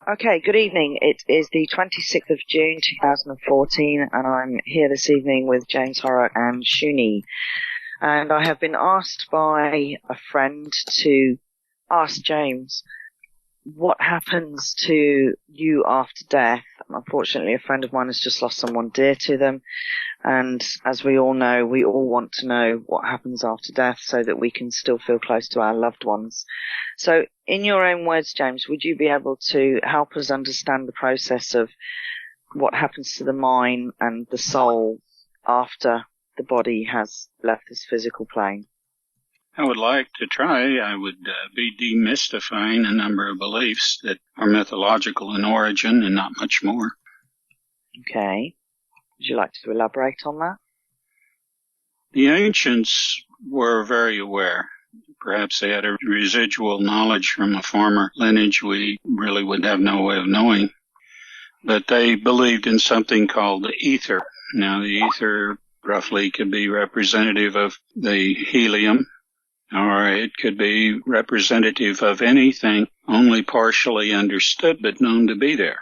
Okay, good evening. It is the 26th of June 2014, and I'm here this evening with James Horak and Shuni. And I have been asked by a friend to ask James, what happens to you after death? Unfortunately, a friend of mine has just lost someone dear to them. And as we all know, we all want to know what happens after death so that we can still feel close to our loved ones. So in your own words, James, would you be able to help us understand the process of what happens to the mind and the soul after the body has left this physical plane? I would like to try. I would be demystifying a number of beliefs that are mythological in origin and not much more. Okay. Would you like to elaborate on that? The ancients were very aware. Perhaps they had a residual knowledge from a former lineage we really would have no way of knowing. But they believed in something called the ether. Now, the ether roughly could be representative of the helium, or it could be representative of anything only partially understood but known to be there.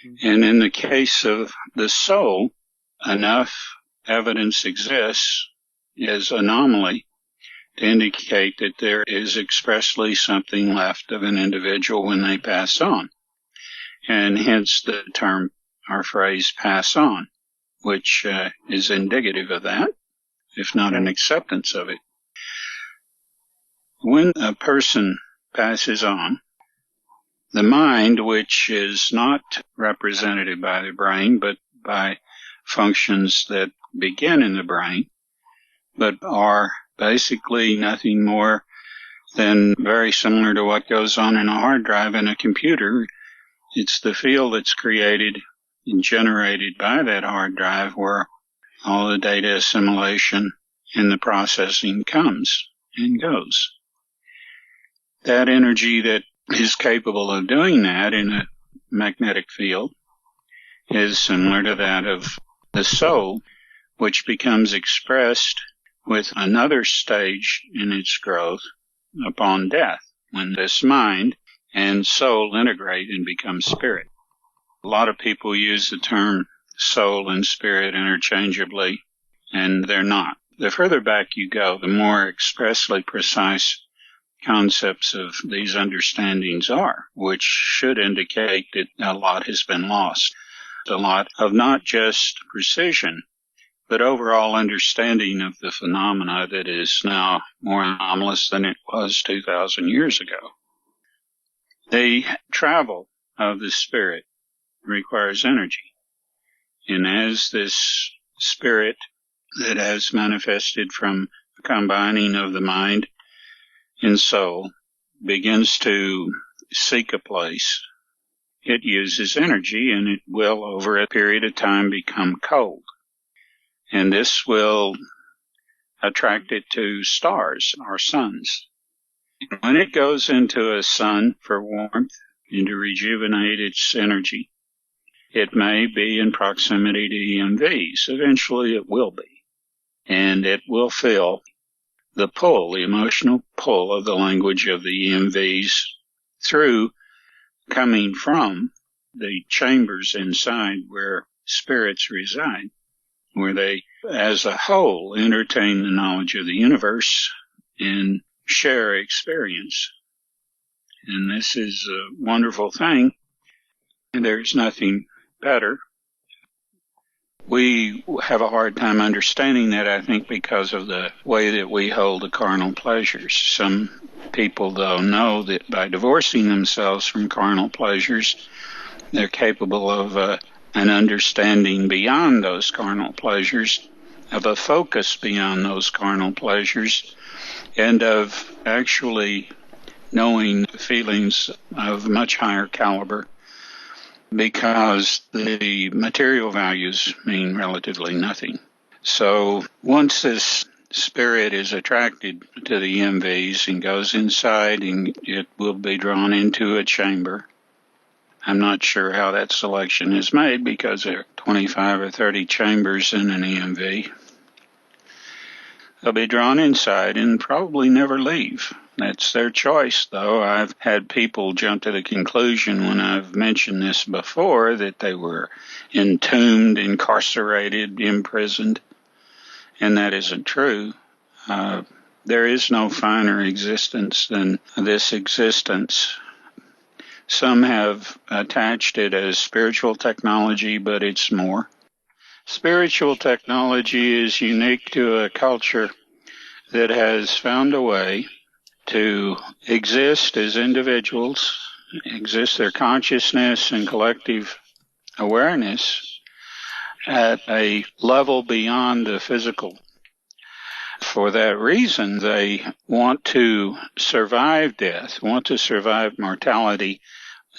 Mm-hmm. And in the case of the soul, enough evidence exists as anomaly to indicate that there is expressly something left of an individual when they pass on. And hence the term or phrase pass on, which is indicative of that, if not an acceptance of it. When a person passes on, the mind, which is not represented by the brain, but by functions that begin in the brain, but are basically nothing more than very similar to what goes on in a hard drive in a computer. It's the field that's created and generated by that hard drive where all the data assimilation and the processing comes and goes. That energy that is capable of doing that in a magnetic field is similar to that of the soul, which becomes expressed with another stage in its growth upon death, when this mind and soul integrate and become spirit. A lot of people use the term soul and spirit interchangeably, and they're not. The further back you go, the more expressly precise concepts of these understandings are, which should indicate that a lot has been lost. A lot of not just precision, but overall understanding of the phenomena that is now more anomalous than it was 2,000 years ago. The travel of the spirit requires energy. And as this spirit that has manifested from the combining of the mind and soul begins to seek a place, it uses energy, and it will, over a period of time, become cold. And this will attract it to stars or suns. When it goes into a sun for warmth and to rejuvenate its energy, it may be in proximity to EMVs. Eventually it will be. And it will feel the pull, the emotional pull of the language of the EMVs through coming from the chambers inside where spirits reside, where they, as a whole, entertain the knowledge of the universe and share experience. And this is a wonderful thing, and there's nothing better. We have a hard time understanding that, I think, because of the way that we hold the carnal pleasures. Some people, though, know that by divorcing themselves from carnal pleasures, they're capable of an understanding beyond those carnal pleasures, of a focus beyond those carnal pleasures, and of actually knowing feelings of much higher caliber, because the material values mean relatively nothing. So once this spirit is attracted to the EMVs and goes inside, and it will be drawn into a chamber. I'm not sure how that selection is made, because there are 25 or 30 chambers in an EMV. They'll be drawn inside and probably never leave. That's their choice, though. I've had people jump to the conclusion when I've mentioned this before that they were entombed, incarcerated, imprisoned, and that isn't true. There is no finer existence than this existence. Some have attached it as spiritual technology, but it's more. Spiritual technology is unique to a culture that has found a way to exist as individuals, exist their consciousness and collective awareness at a level beyond the physical. For that reason, they want to survive death, want to survive mortality,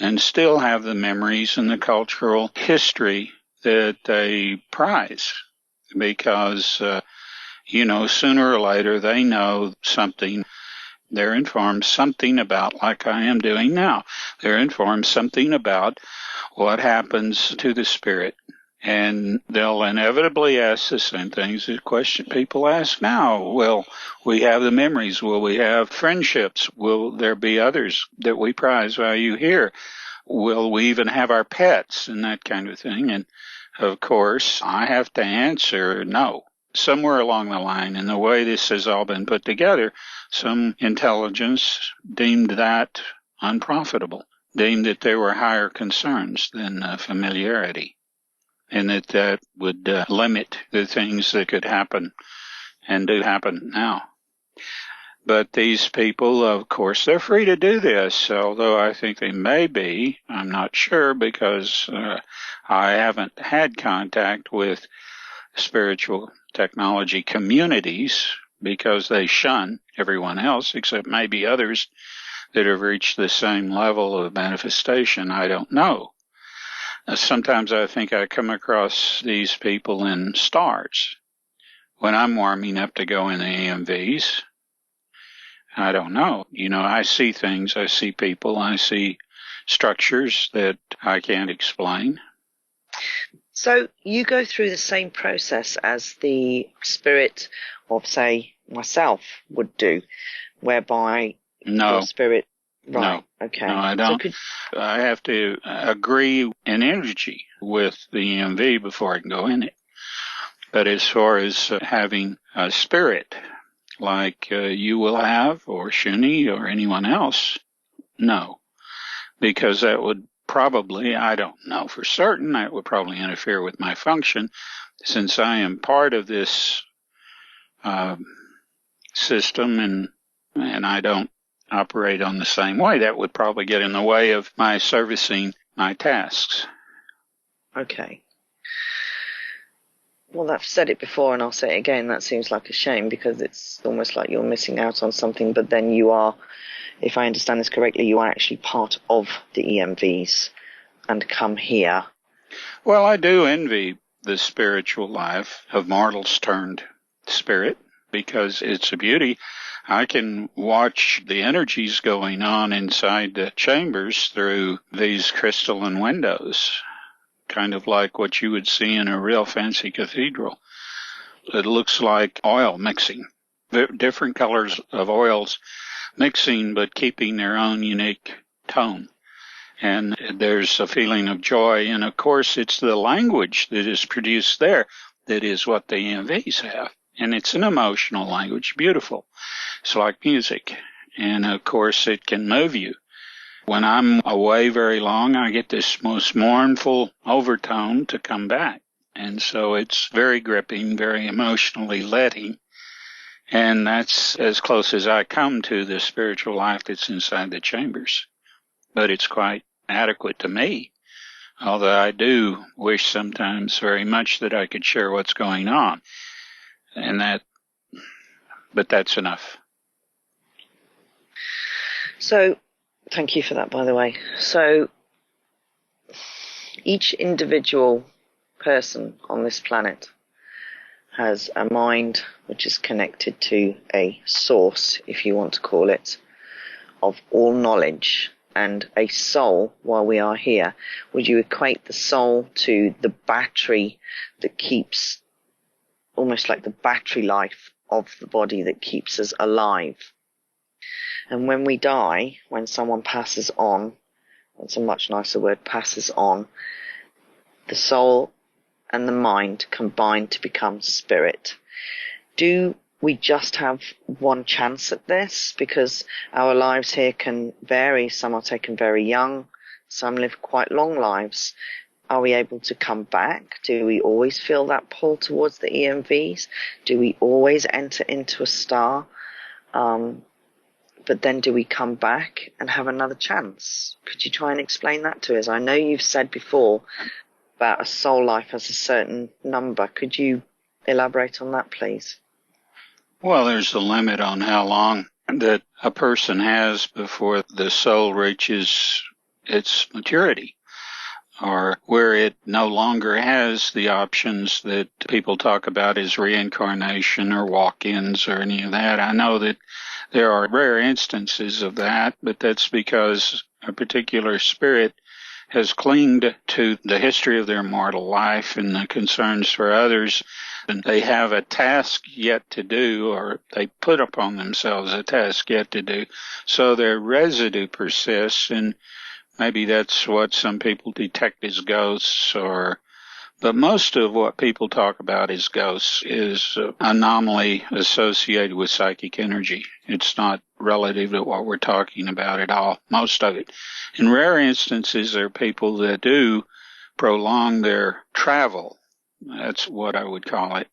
and still have the memories and the cultural history that they prize. Because, sooner or later they know something. They're informed something about, like I am doing now, they're informed something about what happens to the spirit. And they'll inevitably ask the same things, the question people ask now. Will we have the memories? Will we have friendships? Will there be others that we prize value here? Will we even have our pets and that kind of thing? And of course, I have to answer no. Somewhere along the line, in the way this has all been put together, some intelligence deemed that unprofitable, deemed that there were higher concerns than familiarity, and that would limit the things that could happen and do happen now. But these people, of course, they're free to do this, although I think they may be. I'm not sure because I haven't had contact with spiritual technology communities because they shun everyone else, except maybe others that have reached the same level of manifestation. I don't know. Sometimes I think I come across these people in stars when I'm warming up to go in the EMVs. I don't know. I see things, I see people, I see structures that I can't explain. So you go through the same process as the spirit of, say, myself would do, whereby your spirit... Right, no, okay. No, I don't. I have to agree in energy with the EMV before I can go in it. But as far as having a spirit like you will have, or Shuni, or anyone else, no. Because that would probably, I don't know for certain, that would probably interfere with my function. Since I am part of this system and I don't operate on the same way, that would probably get in the way of my servicing my tasks. Okay. Well, I've said it before and I'll say it again. That seems like a shame because it's almost like you're missing out on something, but then you are, if I understand this correctly, you are actually part of the EMVs and come here. Well, I do envy the spiritual life of mortals turned spirit because it's a beauty. I can watch the energies going on inside the chambers through these crystalline windows, kind of like what you would see in a real fancy cathedral. It looks like oil mixing, different colors of oils mixing but keeping their own unique tone. And there's a feeling of joy, and of course it's the language that is produced there that is what the EMVs have. And it's an emotional language, beautiful. It's like music. And of course it can move you. When I'm away very long, I get this most mournful overtone to come back. And so it's very gripping, very emotionally letting. And that's as close as I come to the spiritual life that's inside the chambers. But it's quite adequate to me. Although I do wish sometimes very much that I could share what's going on. But that's enough. So, thank you for that, by the way. So, each individual person on this planet has a mind which is connected to a source, if you want to call it, of all knowledge, and a soul while we are here. Would you equate the soul to the battery that keeps, almost like the battery life of the body that keeps us alive? And when we die, when someone passes on, that's a much nicer word, passes on, the soul and the mind combine to become spirit. Do we just have one chance at this? Because our lives here can vary. Some are taken very young. Some live quite long lives. Are we able to come back? Do we always feel that pull towards the EMVs? Do we always enter into a star? But then do we come back and have another chance? Could you try and explain that to us? I know you've said before about a soul life has a certain number. Could you elaborate on that, please? Well, there's a limit on how long that a person has before the soul reaches its maturity, or where it no longer has the options that people talk about as reincarnation or walk-ins or any of that. I know that there are rare instances of that, but that's because a particular spirit has clinged to the history of their mortal life and the concerns for others, and they have a task yet to do, or they put upon themselves a task yet to do, so their residue persists, and maybe that's what some people detect as ghosts, but most of what people talk about as ghosts is anomaly associated with psychic energy. It's not relative to what we're talking about at all, most of it. In rare instances, there are people that do prolong their travel, that's what I would call it,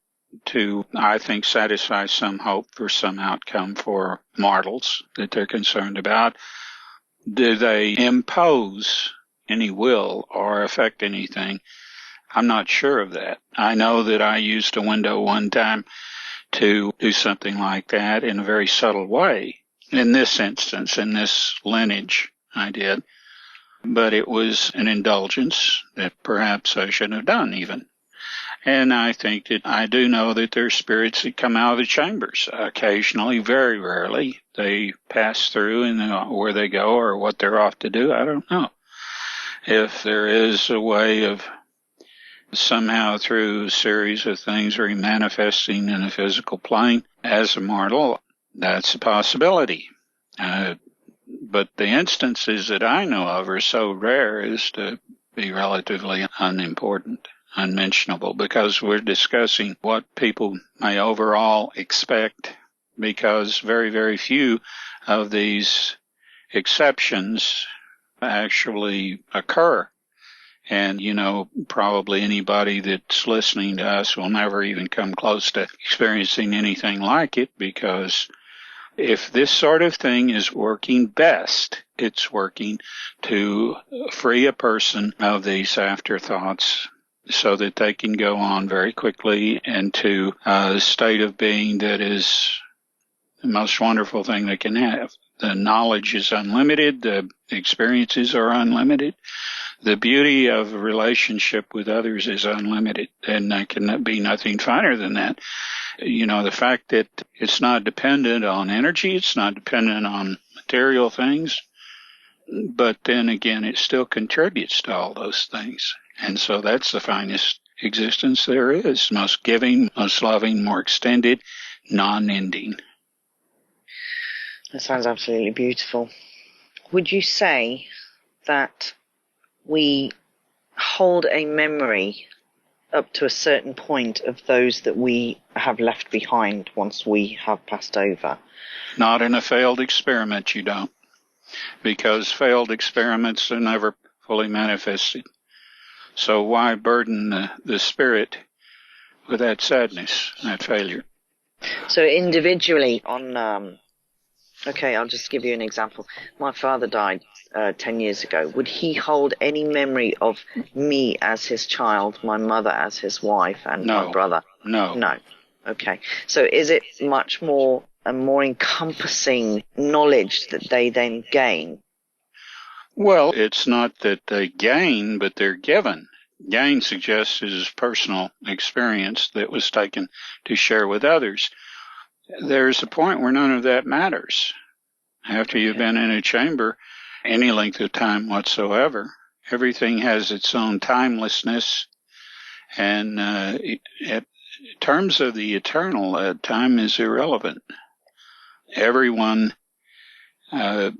to, I think, satisfy some hope for some outcome for mortals that they're concerned about. Do they impose any will or affect anything? I'm not sure of that. I know that I used a window one time to do something like that in a very subtle way. In this instance, in this lineage, I did. But it was an indulgence that perhaps I shouldn't have done even. And I think that I do know that there are spirits that come out of the chambers occasionally, very rarely. They pass through, and where they go or what they're off to do, I don't know. If there is a way of somehow through a series of things remanifesting in a physical plane as a mortal, that's a possibility. But the instances that I know of are so rare as to be relatively unimportant, unmentionable, because we're discussing what people may overall expect, because very, very few of these exceptions actually occur. And, probably anybody that's listening to us will never even come close to experiencing anything like it, because if this sort of thing is working best, it's working to free a person of these afterthoughts so that they can go on very quickly into a state of being that is the most wonderful thing they can have. The knowledge is unlimited. The experiences are unlimited. The beauty of a relationship with others is unlimited, and there can be nothing finer than that. The fact that it's not dependent on energy, it's not dependent on material things, but then again, it still contributes to all those things. And so that's the finest existence there is, most giving, most loving, more extended, non-ending. That sounds absolutely beautiful. Would you say that we hold a memory up to a certain point of those that we have left behind once we have passed over? Not in a failed experiment, you don't. Because failed experiments are never fully manifested. So why burden the spirit with that sadness, that failure? So individually okay, I'll just give you an example. My father died 10 years ago. Would he hold any memory of me as his child, my mother as his wife, and my brother? No. No. Okay. So is it much more a more encompassing knowledge that they then gain? Well, it's not that they gain, but they're given. Gain suggests it is personal experience that was taken to share with others. There's a point where none of that matters. After you've been in a chamber any length of time whatsoever, everything has its own timelessness. And in terms of the eternal, time is irrelevant. Everyone uh,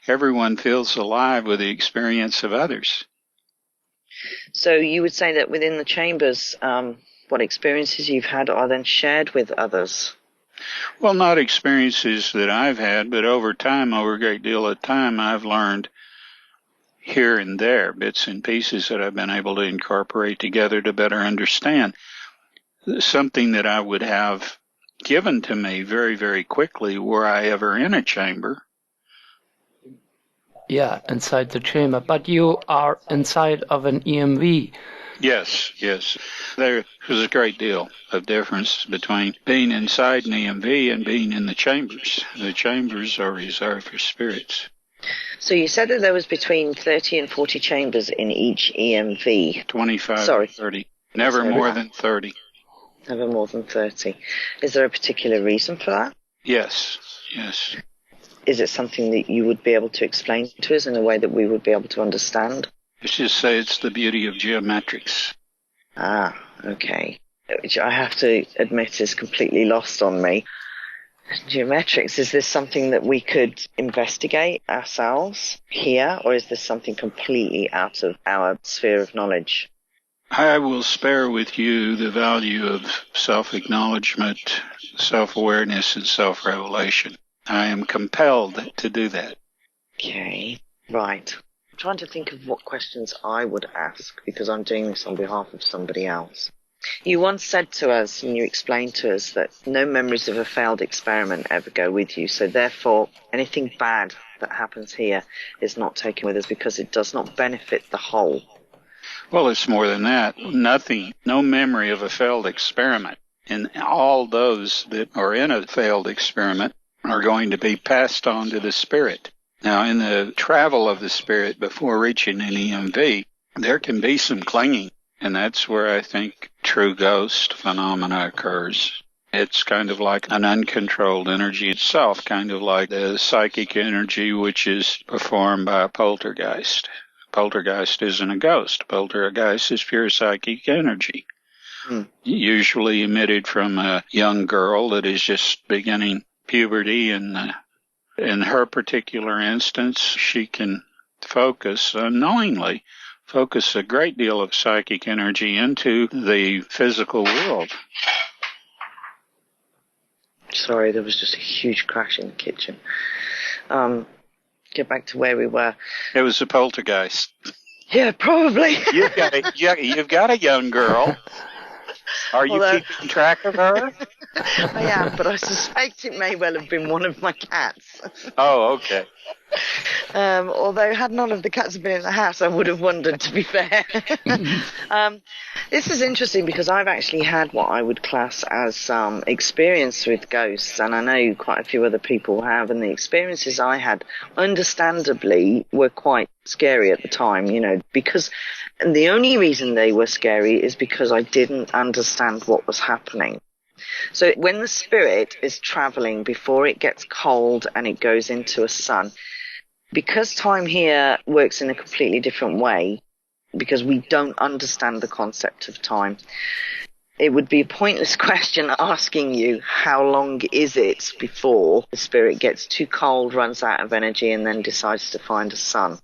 everyone feels alive with the experience of others. So you would say that within the chambers, what experiences you've had are then shared with others? Well, not experiences that I've had, but over time, over a great deal of time, I've learned here and there, bits and pieces that I've been able to incorporate together to better understand. Something that I would have given to me very, very quickly were I ever in a chamber. Yeah, inside the chamber. But you are inside of an EMV. Yes. There is a great deal of difference between being inside an EMV and being in the chambers. The chambers are reserved for spirits. So you said that there was between 30 and 40 chambers in each EMV. 25 to 30. Never more than 30. Never more than 30. Is there a particular reason for that? Yes. Is it something that you would be able to explain to us in a way that we would be able to understand? Let's just say it's the beauty of geometrics. Ah, okay. Which I have to admit is completely lost on me. Geometrics, is this something that we could investigate ourselves here, or is this something completely out of our sphere of knowledge? I will spare with you the value of self-acknowledgement, self-awareness, and self-revelation. I am compelled to do that. Okay, right. I'm trying to think of what questions I would ask, because I'm doing this on behalf of somebody else. You once said to us, and you explained to us, that no memories of a failed experiment ever go with you, so therefore anything bad that happens here is not taken with us because it does not benefit the whole. Well, it's more than that. Nothing, no memory of a failed experiment. And all those that are in a failed experiment are going to be passed on to the spirit. Now, in the travel of the spirit before reaching an EMV, there can be some clinging. And that's where I think true ghost phenomena occurs. It's kind of like an uncontrolled energy itself, kind of like the psychic energy which is performed by a poltergeist. Poltergeist isn't a ghost. Poltergeist is pure psychic energy, usually emitted from a young girl that is just beginning puberty. And in her particular instance, she can focus unknowingly. Focus a great deal of psychic energy into the physical world. Sorry, there was just a huge crash in the kitchen. Get back to where we were. It was a poltergeist. Yeah, probably. You've got a young girl. Are you keeping track of her? I am, but I suspect it may well have been one of my cats. Oh, okay. Although had none of the cats been in the house, I would have wondered, to be fair. This is interesting because I've actually had what I would class as experience with ghosts, and I know quite a few other people have, and the experiences I had, understandably, were quite scary at the time, because and the only reason they were scary is because I didn't understand what was happening. So when the spirit is traveling before it gets cold and it goes into a sun, because time here works in a completely different way, because we don't understand the concept of time, it would be a pointless question asking you how long is it before the spirit gets too cold, runs out of energy, and then decides to find a sun.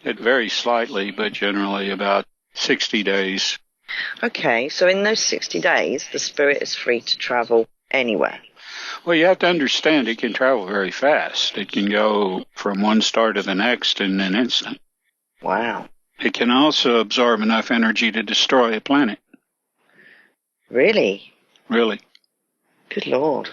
It varies slightly, but generally about 60 days. Okay, so in those 60 days, the spirit is free to travel anywhere. Well, you have to understand it can travel very fast. It can go from one star to the next in an instant. Wow. It can also absorb enough energy to destroy a planet. Really? Really. Good Lord.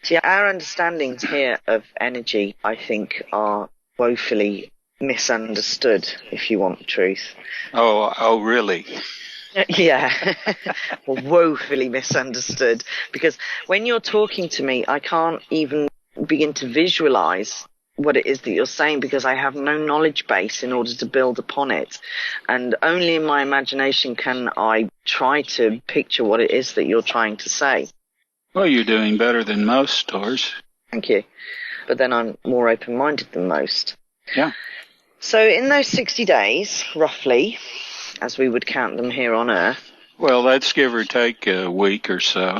See, our understandings here of energy, I think, are woefully misunderstood, if you want the truth. Oh, really? Yeah, woefully misunderstood. Because when you're talking to me, I can't even begin to visualize what it is that you're saying because I have no knowledge base in order to build upon it. And only in my imagination can I try to picture what it is that you're trying to say. Well, you're doing better than most, Doris. Thank you. But then I'm more open-minded than most. Yeah. So in those 60 days, roughly, as we would count them here on Earth. Well, let's give or take a week or so.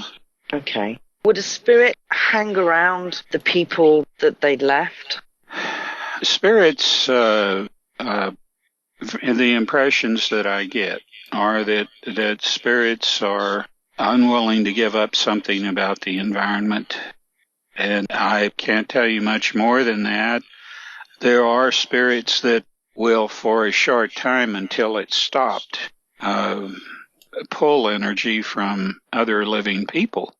Okay. Would a spirit hang around the people that they left? Spirits, the impressions that I get are that spirits are unwilling to give up something about the environment. And I can't tell you much more than that. There are spirits that will, for a short time until it's stopped, pull energy from other living people.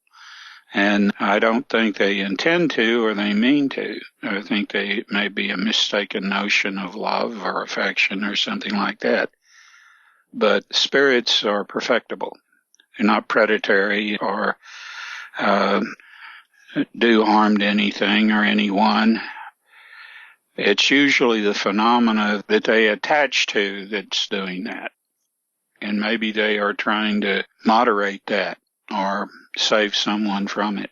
And I don't think they intend to or they mean to. I think they may be a mistaken notion of love or affection or something like that. But spirits are perfectible. They're not predatory or do harm to anything or anyone. It's usually the phenomena that they attach to that's doing that. And maybe they are trying to moderate that or save someone from it.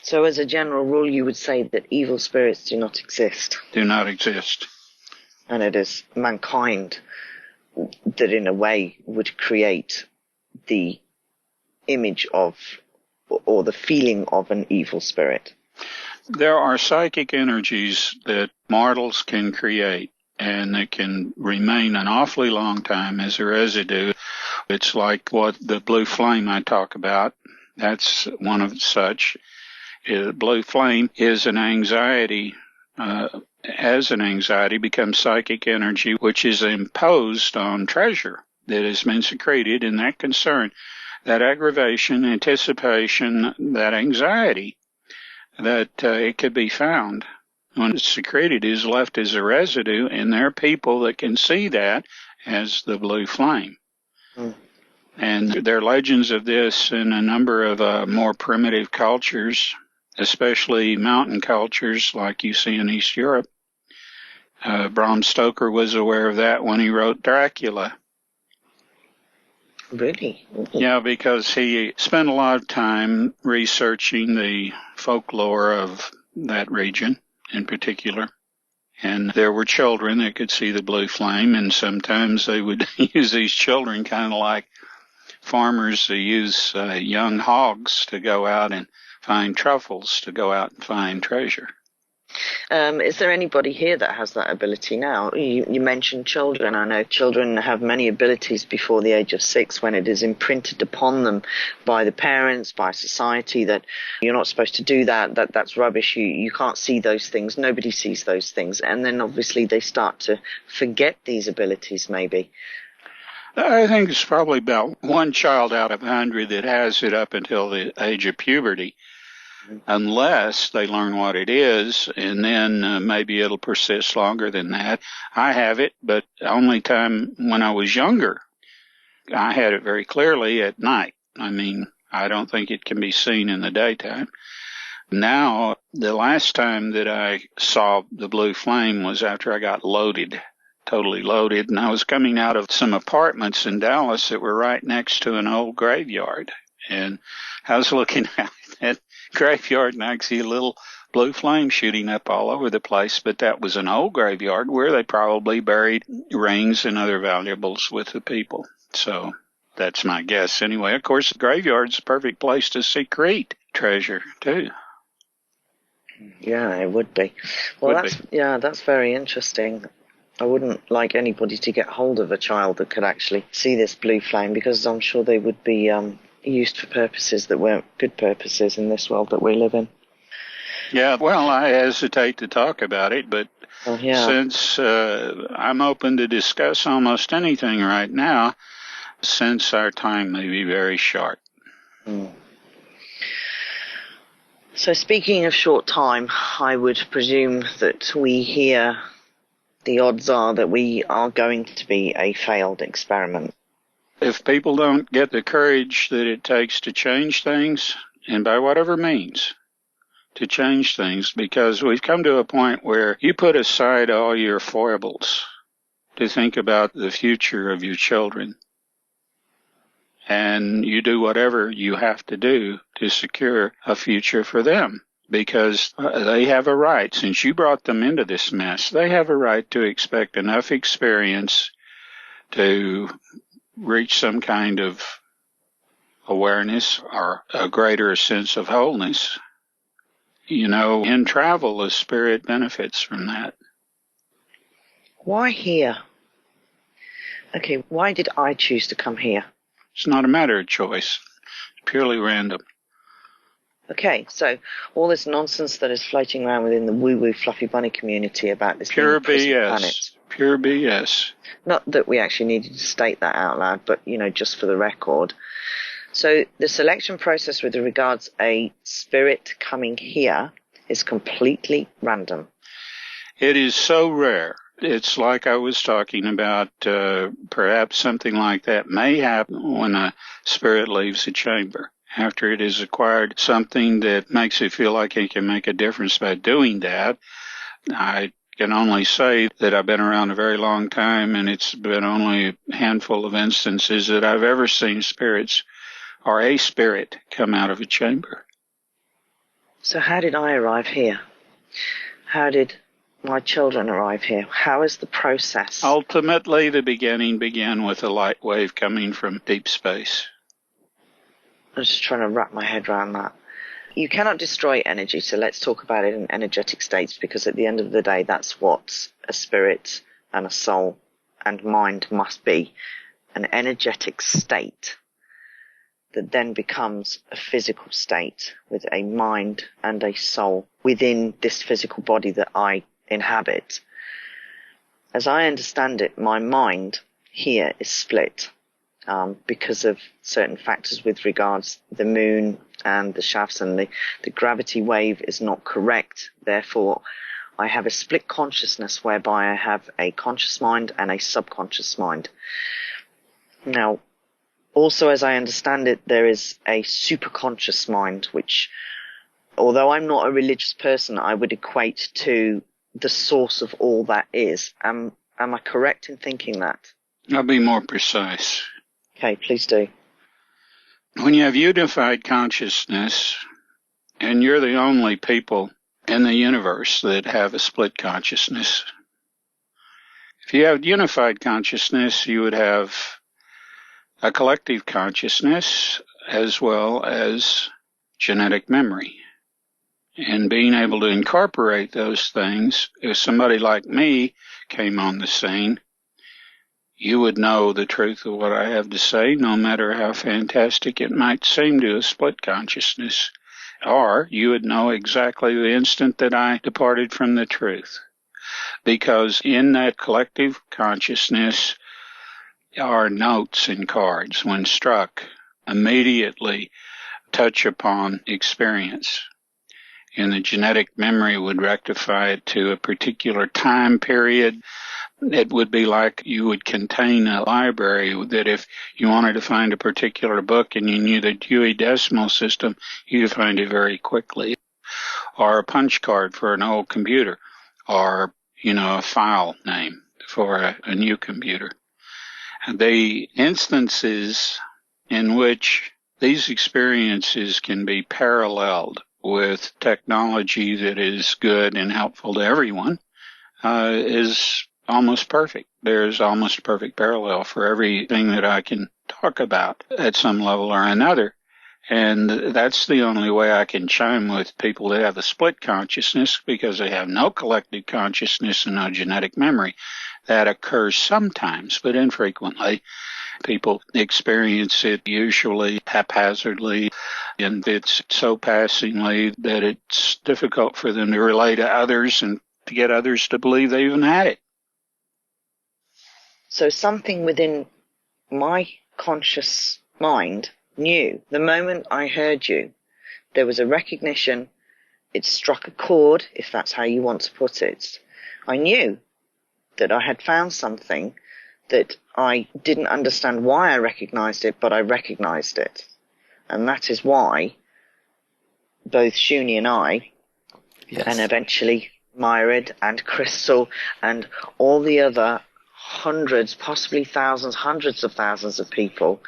So as a general rule, you would say that evil spirits do not exist. Do not exist. And it is mankind that in a way would create the image of or the feeling of an evil spirit. There are psychic energies that mortals can create and that can remain an awfully long time as a residue. It's like what the blue flame I talk about. That's one of such. Blue flame is an anxiety, as an anxiety becomes psychic energy, which is imposed on treasure that has been secreted in that concern, that aggravation, anticipation, that anxiety, that it could be found. When it's secreted, is left as a residue, and there are people that can see that as the blue flame. Mm. And there are legends of this in a number of more primitive cultures, especially mountain cultures like you see in East Europe. Bram Stoker was aware of that when he wrote Dracula. Really? Mm-hmm. Yeah, because he spent a lot of time researching the folklore of that region in particular. And there were children that could see the blue flame, and sometimes they would use these children kind of like farmers who use young hogs to go out and find truffles, to go out and find treasure. Is there anybody here that has that ability now? You mentioned children. I know children have many abilities before the age of 6 when it is imprinted upon them by the parents, by society, that you're not supposed to do that's rubbish, you can't see those things, nobody sees those things. And then obviously they start to forget these abilities maybe. I think it's probably about one child out of 100 that has it up until the age of puberty. Unless they learn what it is, and then maybe it'll persist longer than that. I have it, but only time when I was younger. I had it very clearly at night. I mean, I don't think it can be seen in the daytime. Now, the last time that I saw the blue flame was after I got loaded, totally loaded, and I was coming out of some apartments in Dallas that were right next to an old graveyard. And I was looking at that graveyard and I could see a little blue flame shooting up all over the place, but that was an old graveyard where they probably buried rings and other valuables with the people. So that's my guess anyway. Of course, the graveyard's a perfect place to secrete treasure too. Yeah, it would be. Well, that's very interesting. I wouldn't like anybody to get hold of a child that could actually see this blue flame, because I'm sure they would be used for purposes that weren't good purposes in this world that we live in. Yeah, well, I hesitate to talk about it, but since I'm open to discuss almost anything right now, since our time may be very short. Mm. So speaking of short time, I would presume that we hear the odds are that we are going to be a failed experiment. If people don't get the courage that it takes to change things, and by whatever means, to change things, because we've come to a point where you put aside all your foibles to think about the future of your children, and you do whatever you have to do to secure a future for them, because they have a right, since you brought them into this mess, they have a right to expect enough experience to reach some kind of awareness or a greater sense of wholeness. You know, in travel, the spirit benefits from that. Why here? Okay, why did I choose to come here? It's not a matter of choice. It's purely random. Okay, so all this nonsense that is floating around within the woo-woo fluffy bunny community about this Pure being a BS. planet. Pure BS. Not that we actually needed to state that out loud, but, you know, just for the record. So the selection process with regards a spirit coming here is completely random. It is so rare. It's like I was talking about, perhaps something like that may happen when a spirit leaves a chamber. After it has acquired something that makes it feel like it can make a difference by doing that. I can only say that I've been around a very long time, and it's been only a handful of instances that I've ever seen spirits or a spirit come out of a chamber. So how did I arrive here? How did my children arrive here? How is the process? Ultimately, the beginning began with a light wave coming from deep space. I'm just trying to wrap my head around that. You cannot destroy energy, so let's talk about it in energetic states, because at the end of the day, that's what a spirit and a soul and mind must be. An energetic state that then becomes a physical state with a mind and a soul within this physical body that I inhabit. As I understand it, my mind here is split. Because of certain factors with regards the moon and the shafts, and the gravity wave is not correct. Therefore, I have a split consciousness whereby I have a conscious mind and a subconscious mind. Now, also as I understand it, there is a superconscious mind, which, although I'm not a religious person, I would equate to the source of all that is. Am I correct in thinking that? I'll be more precise. Okay, please do. When you have unified consciousness, and you're the only people in the universe that have a split consciousness, if you have unified consciousness, you would have a collective consciousness as well as genetic memory. And being able to incorporate those things, if somebody like me came on the scene, you would know the truth of what I have to say, no matter how fantastic it might seem to a split consciousness. Or you would know exactly the instant that I departed from the truth. Because in that collective consciousness are notes and cards, when struck, immediately touch upon experience. And the genetic memory would rectify it to a particular time period. It would be like you would contain a library that if you wanted to find a particular book and you knew the Dewey Decimal System, you'd find it very quickly. Or a punch card for an old computer, or, a file name for a new computer. The instances in which these experiences can be paralleled with technology that is good and helpful to everyone is almost perfect. There's almost a perfect parallel for everything that I can talk about at some level or another. And that's the only way I can chime with people that have a split consciousness, because they have no collective consciousness and no genetic memory. That occurs sometimes, but infrequently. People experience it usually haphazardly, and it's so passingly that it's difficult for them to relay to others and to get others to believe they even had it. So something within my conscious mind knew the moment I heard you, there was a recognition, it struck a chord, if that's how you want to put it. I knew that I had found something that I didn't understand why I recognized it, but I recognized it. And that is why both Shuni and I, and eventually Myrid and Crystal and all the other hundreds, possibly thousands, hundreds of thousands of people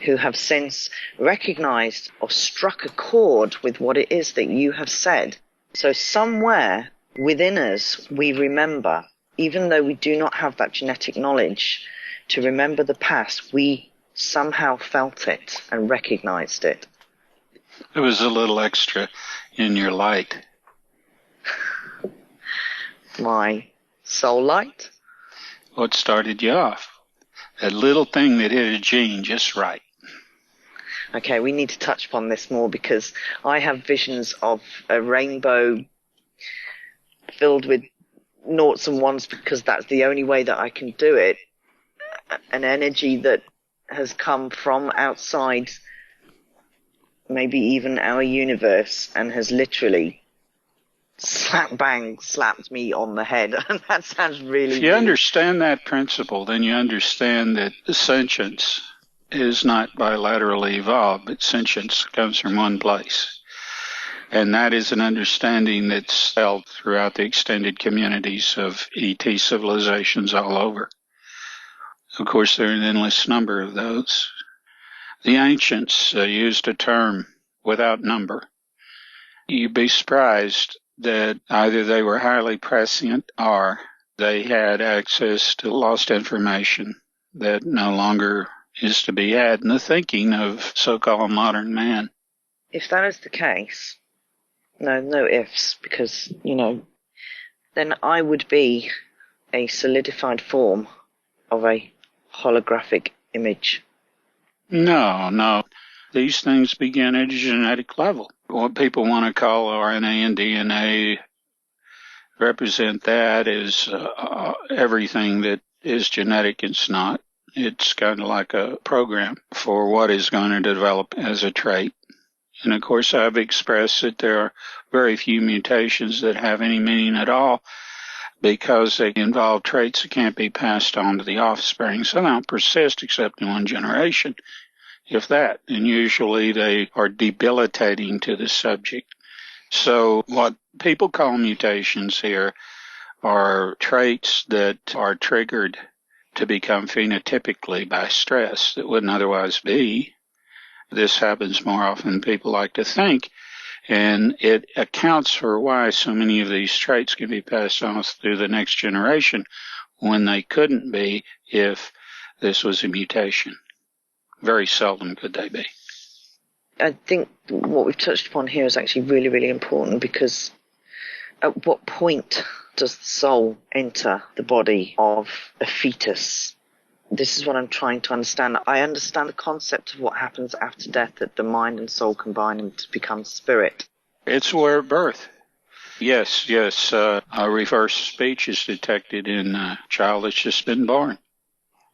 who have since recognized or struck a chord with what it is that you have said. So somewhere within us we remember, even though we do not have that genetic knowledge to remember the past, we somehow felt it and recognized it. There was a little extra in your light. My soul light? What started you off? That little thing that hit a gene just right. Okay, we need to touch upon this more because I have visions of a rainbow filled with noughts and ones because that's the only way that I can do it. An energy that has come from outside, maybe even our universe, and has literally slapped me on the head. And that sounds really... If you understand that principle, then you understand that sentience is not bilaterally evolved, but sentience comes from one place. And that is an understanding that's held throughout the extended communities of ET civilizations all over. Of course, there are an endless number of those. The ancients used a term without number. You'd be surprised that either they were highly prescient or they had access to lost information that no longer is to be had in the thinking of so-called modern man. If that is the case, no ifs, because, then I would be a solidified form of a holographic image. No. These things begin at a genetic level. What people want to call RNA and DNA represent that as everything that is genetic. It's not. It's kind of like a program for what is going to develop as a trait. And of course, I've expressed that there are very few mutations that have any meaning at all because they involve traits that can't be passed on to the offspring. So they don't persist except in one generation, if that. And usually they are debilitating to the subject. So what people call mutations here are traits that are triggered to become phenotypically by stress that wouldn't otherwise be. This happens more often than people like to think, and it accounts for why so many of these traits can be passed on through the next generation when they couldn't be if this was a mutation. Very seldom could they be. I think what we've touched upon here is actually really, really important because at what point does the soul enter the body of a fetus? This is what I'm trying to understand. I understand the concept of what happens after death, that the mind and soul combine and to become spirit. It's where birth. Yes. A reverse speech is detected in a child that's just been born.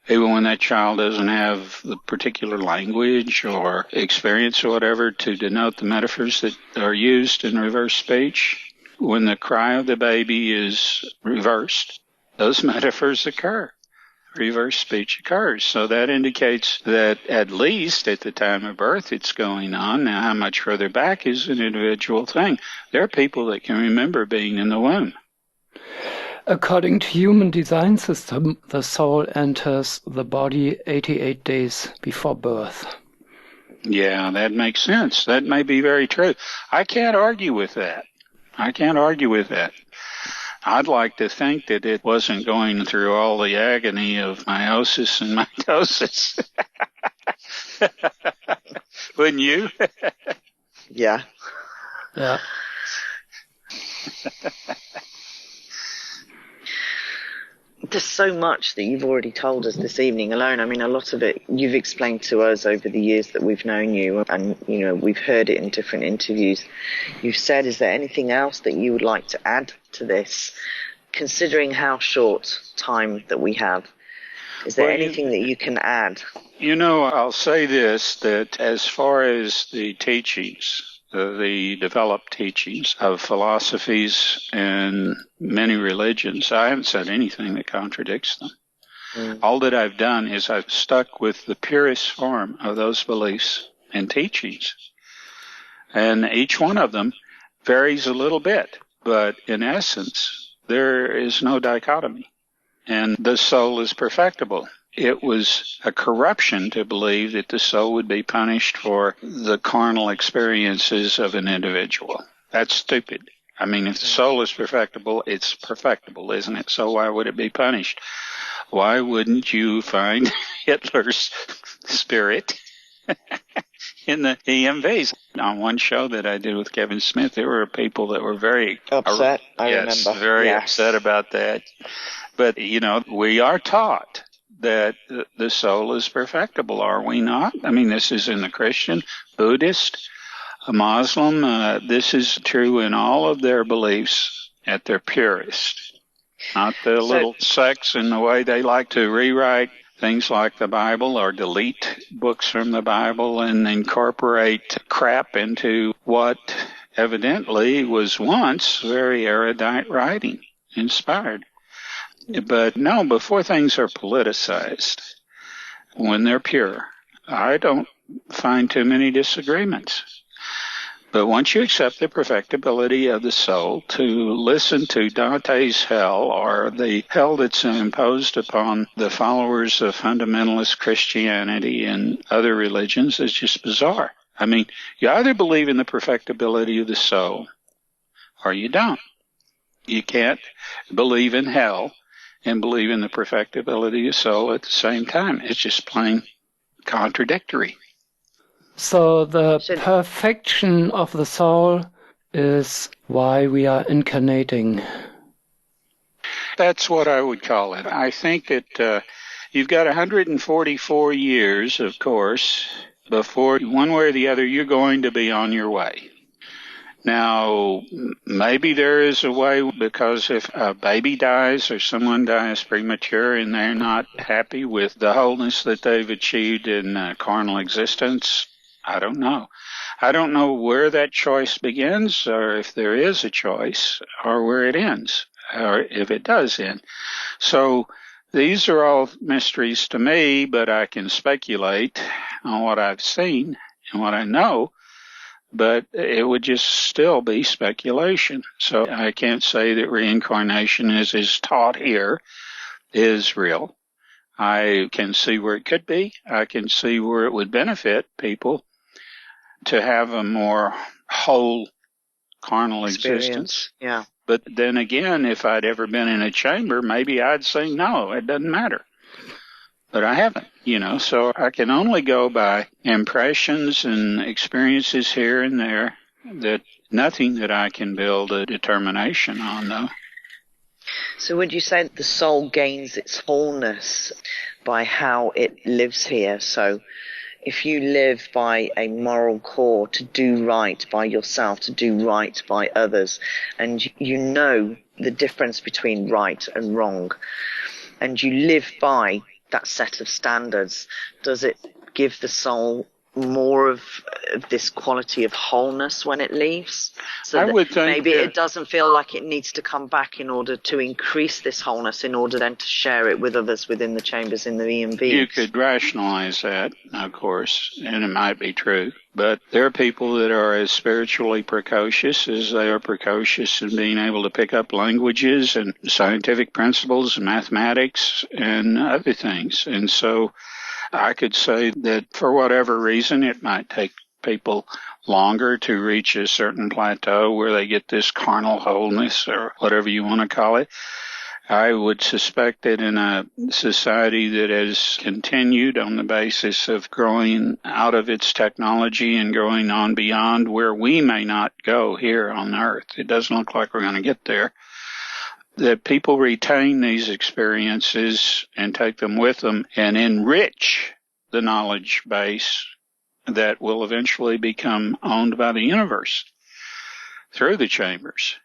Even when that child doesn't have the particular language or experience or whatever to denote the metaphors that are used in reverse speech, when the cry of the baby is reversed, those metaphors occur. Reverse speech occurs. So that indicates that at least at the time of birth it's going on. Now, how much further back is an individual thing. There are people that can remember being in the womb. According to human design system, the soul enters the body 88 days before birth. Yeah, that makes sense. That may be very true. I can't argue with that. I'd like to think that it wasn't going through all the agony of meiosis and mitosis. Wouldn't you? Yeah. There's so much that you've already told us this evening alone. I mean, a lot of it you've explained to us over the years that we've known you, and, we've heard it in different interviews. You've said, is there anything else that you would like to add to this, considering how short time that we have? Is there anything that you can add? I'll say this, that as far as the teachings, the developed teachings of philosophies and many religions, I haven't said anything that contradicts them. All that I've done is I've stuck with the purest form of those beliefs and teachings. And each one of them varies a little bit, but in essence, there is no dichotomy. And the soul is perfectible. It was a corruption to believe that the soul would be punished for the carnal experiences of an individual. That's stupid. I mean, if the soul is perfectible, it's perfectible, isn't it? So why would it be punished? Why wouldn't you find Hitler's spirit in the EMVs. On one show that I did with Kevin Smith, there were people that were very upset. I remember. Very upset about that. But, we are taught that the soul is perfectible, are we not? I mean, this is in the Christian, Buddhist, Muslim. This is true in all of their beliefs at their purest. Not the little sects in the way they like to rewrite things like the Bible or delete books from the Bible and incorporate crap into what evidently was once very erudite writing, inspired. But no, before things are politicized, when they're pure, I don't find too many disagreements. But once you accept the perfectibility of the soul, to listen to Dante's hell, or the hell that's imposed upon the followers of fundamentalist Christianity and other religions, is just bizarre. I mean, you either believe in the perfectibility of the soul, or you don't. You can't believe in hell and believe in the perfectibility of soul at the same time. It's just plain contradictory. So the perfection of the soul is why we are incarnating. That's what I would call it. I think that you've got 144 years, of course, before one way or the other you're going to be on your way. Now, maybe there is a way, because if a baby dies or someone dies premature and they're not happy with the wholeness that they've achieved in carnal existence, I don't know. I don't know where that choice begins, or if there is a choice, or where it ends, or if it does end. So these are all mysteries to me, but I can speculate on what I've seen and what I know. But it would just still be speculation. So I can't say that reincarnation, as is taught here, is real. I can see where it could be. I can see where it would benefit people to have a more whole carnal existence. Yeah. But then again, if I'd ever been in a chamber, maybe I'd say, no, it doesn't matter. But I haven't, so I can only go by impressions and experiences here and there, that nothing that I can build a determination on, though. So would you say that the soul gains its wholeness by how it lives here? So if you live by a moral core to do right by yourself, to do right by others, and you know the difference between right and wrong, and you live by that set of standards, does it give the soul more of this quality of wholeness when it leaves? So I would think maybe it doesn't feel like it needs to come back in order to increase this wholeness, in order then to share it with others within the chambers in the EMVs. You could rationalize that, of course, and it might be true. But there are people that are as spiritually precocious as they are precocious in being able to pick up languages and scientific principles and mathematics and other things. And so I could say that for whatever reason, it might take people longer to reach a certain plateau where they get this carnal wholeness, or whatever you want to call it. I would suspect that in a society that has continued on the basis of growing out of its technology and growing on beyond where we may not go here on Earth, it doesn't look like we're going to get there, that people retain these experiences and take them with them and enrich the knowledge base that will eventually become owned by the universe through the chambers.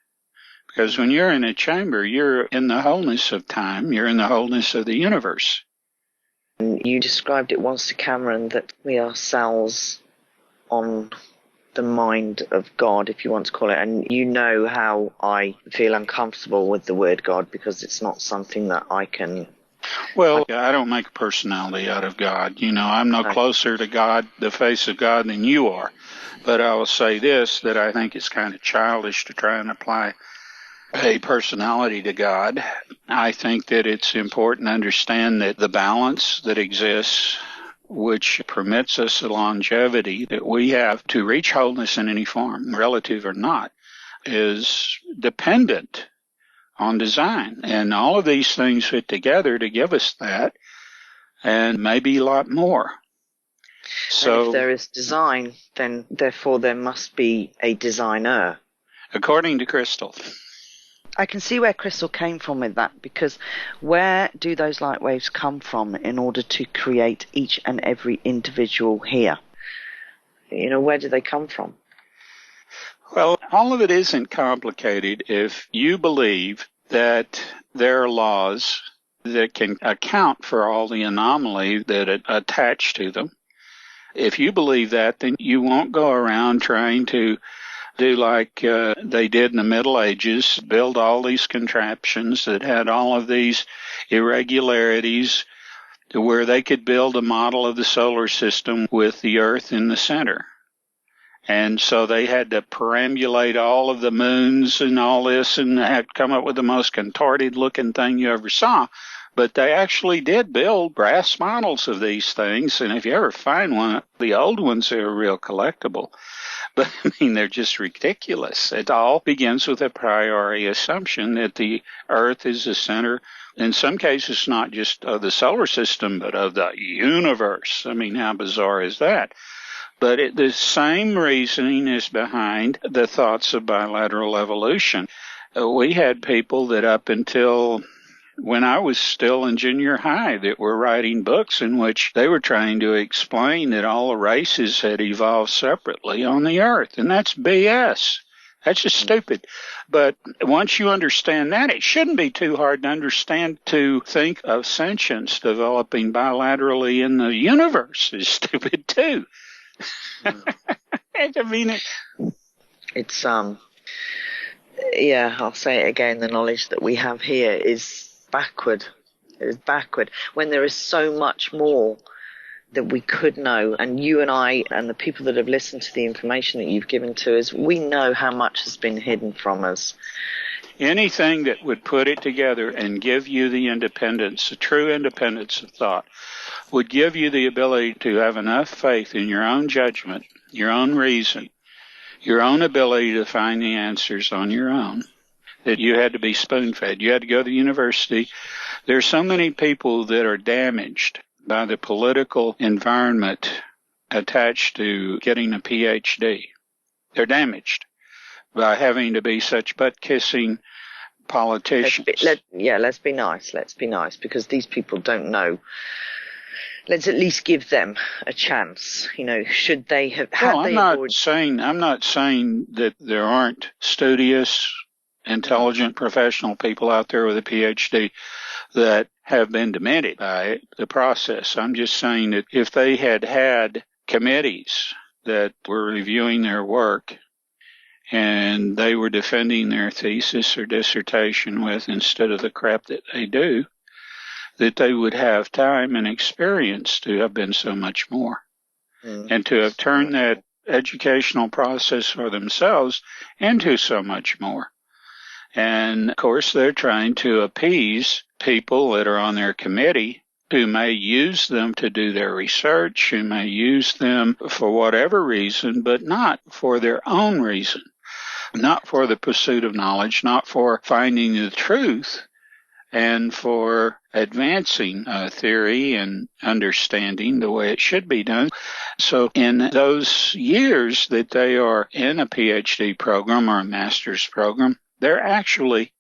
Because when you're in a chamber, you're in the wholeness of time, you're in the wholeness of the universe. You described it once to Cameron that we are cells on the mind of God, if you want to call it, and you know how I feel uncomfortable with the word God, because it's not something that I can... Well, I don't make a personality out of God. I'm no closer to God, the face of God, than you are. But I will say this, that I think it's kind of childish to try and apply a personality to God. I think that it's important to understand that the balance that exists, which permits us the longevity that we have to reach wholeness in any form, relative or not, is dependent on design. And all of these things fit together to give us that. and maybe a lot more. So, and if there is design, then therefore there must be a designer. According to Crystal. I can see where Crystal came from with that, because where do those light waves come from in order to create each and every individual here? Where do they come from? Well, all of it isn't complicated if you believe that there are laws that can account for all the anomaly that attach to them. If you believe that, then you won't go around trying to do like they did in the Middle Ages, build all these contraptions that had all of these irregularities to where they could build a model of the solar system with the Earth in the center. And so they had to perambulate all of the moons and all this and had come up with the most contorted looking thing you ever saw. But they actually did build brass models of these things. And if you ever find one, the old ones are real collectible. But, they're just ridiculous. It all begins with a priori assumption that the Earth is the center, in some cases, not just of the solar system, but of the universe. How bizarre is that? But the same reasoning is behind the thoughts of bilateral evolution. We had people that up until when I was still in junior high that were writing books in which they were trying to explain that all the races had evolved separately on the Earth. And that's BS. That's just stupid. But once you understand that, it shouldn't be too hard to understand to think of sentience developing bilaterally in the universe is stupid too. It's I'll say it again, the knowledge that we have here is backward. It is backward when there is so much more that we could know, and you and I and the people that have listened to the information that you've given to us, we know how much has been hidden from us. Anything that would put it together and give you the independence, the true independence of thought, would give you the ability to have enough faith in your own judgment, your own reason, your own ability to find the answers on your own, that you had to be spoon-fed. You had to go to university. There are so many people that are damaged by the political environment attached to getting a PhD. They're damaged by having to be such butt-kissing politicians. Let's be nice. Let's be nice, because these people don't know. Let's at least give them a chance. Should they have had? I'm not saying that there aren't studious, intelligent, professional people out there with a PhD that have been demented by the process. I'm just saying that if they had committees that were reviewing their work and they were defending their thesis or dissertation with instead of the crap that they do, that they would have time and experience to have been so much more. And to have turned that educational process for themselves into so much more. And, of course, they're trying to appease people that are on their committee who may use them to do their research, who may use them for whatever reason, but not for their own reason, not for the pursuit of knowledge, not for finding the truth, and for advancing theory and understanding the way it should be done. So in those years that they are in a PhD program or a master's program, they're actually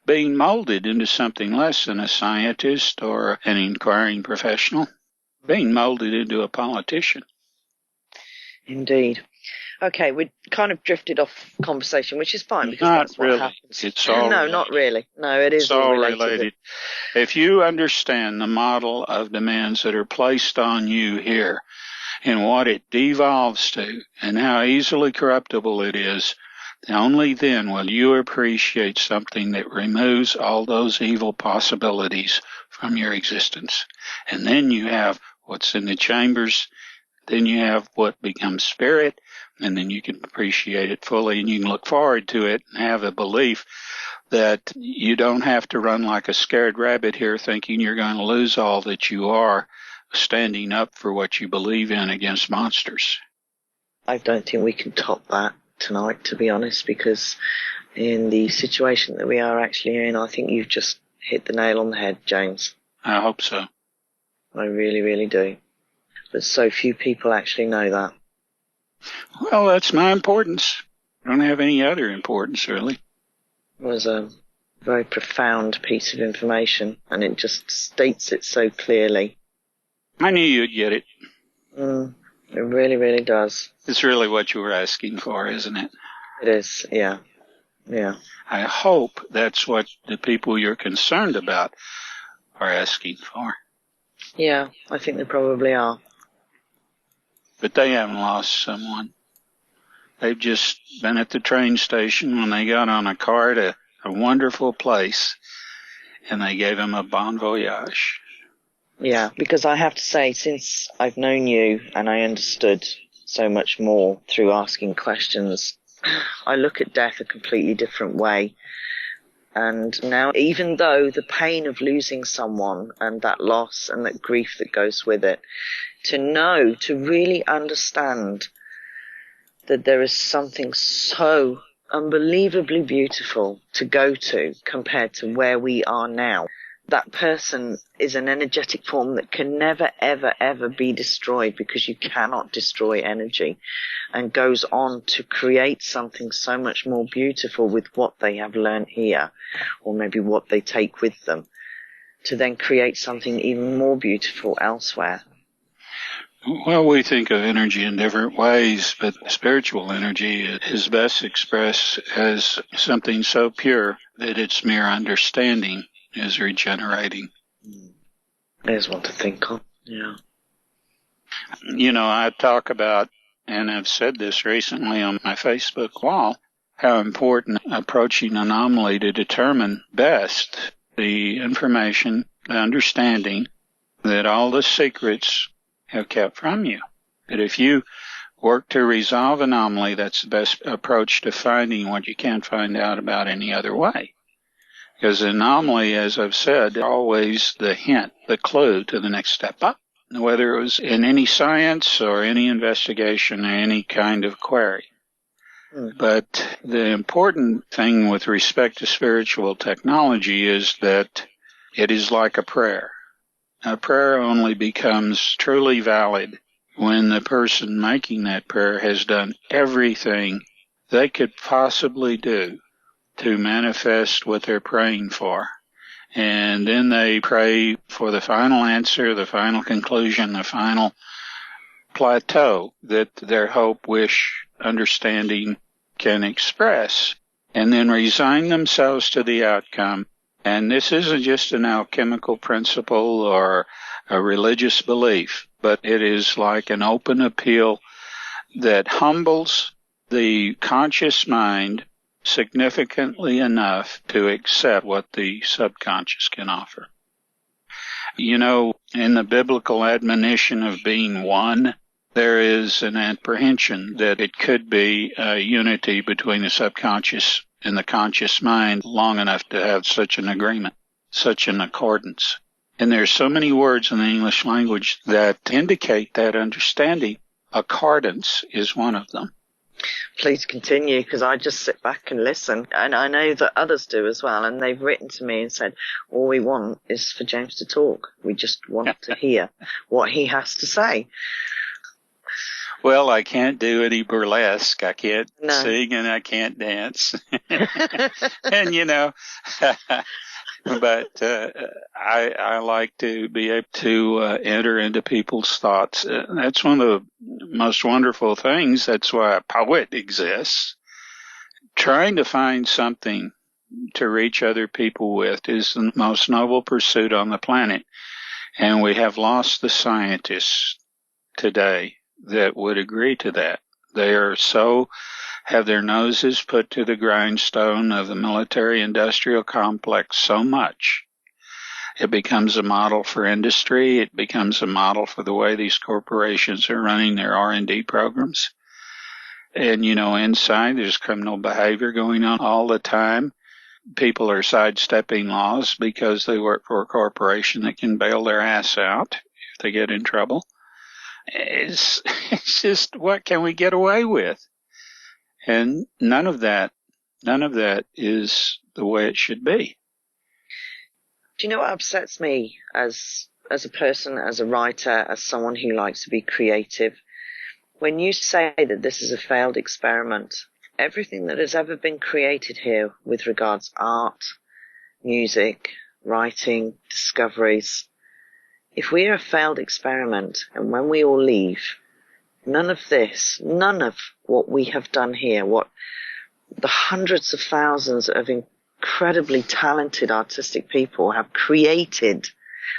being molded into something less than a scientist or an inquiring professional, being molded into a politician. Indeed. Okay, we kind of drifted off conversation, which is fine because not that's what really. happens. It's all no, related. Not really. No, it is it's all related. If you understand the model of demands that are placed on you here and what it devolves to and how easily corruptible it is, only then will you appreciate something that removes all those evil possibilities from your existence. And then you have what's in the chambers, then you have what becomes spirit, and then you can appreciate it fully and you can look forward to it and have a belief that you don't have to run like a scared rabbit here thinking you're going to lose all that you are standing up for what you believe in against monsters. I don't think we can top that tonight, to be honest, because in the situation that we are actually in, I think you've just hit the nail on the head, James. I hope so. I really, really do. But so few people actually know that. Well, that's my importance. I don't have any other importance, really. It was a very profound piece of information, and it just states it so clearly. I knew you'd get it. It really, really does. It's really what you were asking for, isn't it? It is, yeah. Yeah. I hope that's what the people you're concerned about are asking for. Yeah, I think they probably are. But they haven't lost someone. They've just been at the train station when they got on a car to a wonderful place, and they gave him a bon voyage. Yeah, because I have to say, since I've known you and I understood so much more through asking questions, I look at death a completely different way. And now, even though the pain of losing someone and that loss and that grief that goes with it, to really understand that there is something so unbelievably beautiful to go to compared to where we are now. That person is an energetic form that can never, ever, ever be destroyed, because you cannot destroy energy, and goes on to create something so much more beautiful with what they have learned here, or maybe what they take with them, to then create something even more beautiful elsewhere. Well, we think of energy in different ways, but spiritual energy is best expressed as something so pure that its mere understanding is regenerating. There's one to think of. Yeah. You know, I talk about, and I've said this recently on my Facebook wall, how important approaching anomaly to determine best the information, the understanding that all the secrets have kept from you. That if you work to resolve anomaly, that's the best approach to finding what you can't find out about any other way. Because anomaly, as I've said, always the hint, the clue to the next step up, whether it was in any science or any investigation or any kind of query. But the important thing with respect to spiritual technology is that it is like a prayer. A prayer only becomes truly valid when the person making that prayer has done everything they could possibly do to manifest what they're praying for. And then they pray for the final answer, the final conclusion, the final plateau that their hope, wish, understanding can express, and then resign themselves to the outcome. And this isn't just an alchemical principle or a religious belief, but it is like an open appeal that humbles the conscious mind significantly enough to accept what the subconscious can offer. You know, in the biblical admonition of being one, there is an apprehension that it could be a unity between the subconscious and the conscious mind long enough to have such an agreement, such an accordance. And there's so many words in the English language that indicate that understanding. Accordance is one of them. Please continue, because I just sit back and listen, and I know that others do as well, and they've written to me and said, all we want is for James to talk. We just want to hear what he has to say. Well, I can't do any burlesque. I can't sing and I can't dance. And, you know, but I like to be able to enter into people's thoughts. That's one of the most wonderful things. That's why a poet exists. Trying to find something to reach other people with is the most noble pursuit on the planet. And we have lost the scientists today that would agree to that. They are so, have their noses put to the grindstone of the military-industrial complex so much. It becomes a model for industry. It becomes a model for the way these corporations are running their R&D programs. And, you know, inside there's criminal behavior going on all the time. People are sidestepping laws because they work for a corporation that can bail their ass out if they get in trouble. It's just, what can we get away with? And none of that is the way it should be. Do you know what upsets me as as a person, as a writer, as someone who likes to be creative, when you say that this is a failed experiment, everything that has ever been created here with regards art, music, writing, discoveries, if we are a failed experiment and when we all leave, none of this, none of what we have done here, what the hundreds of thousands of incredibly talented artistic people have created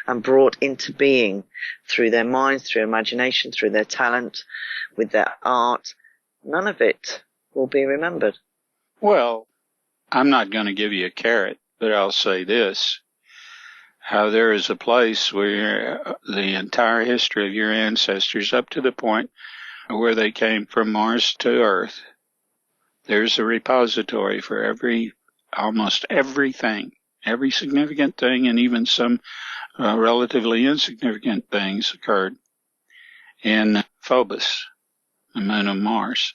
and brought into being through their minds, through imagination, through their talent, with their art, none of it will be remembered. Well, I'm not going to give you a carrot, but I'll say this. How there is a place where the entire history of your ancestors, up to the point where they came from Mars to Earth, there's a repository for almost everything, every significant thing, and even some relatively insignificant things occurred in Phobos, the moon of Mars.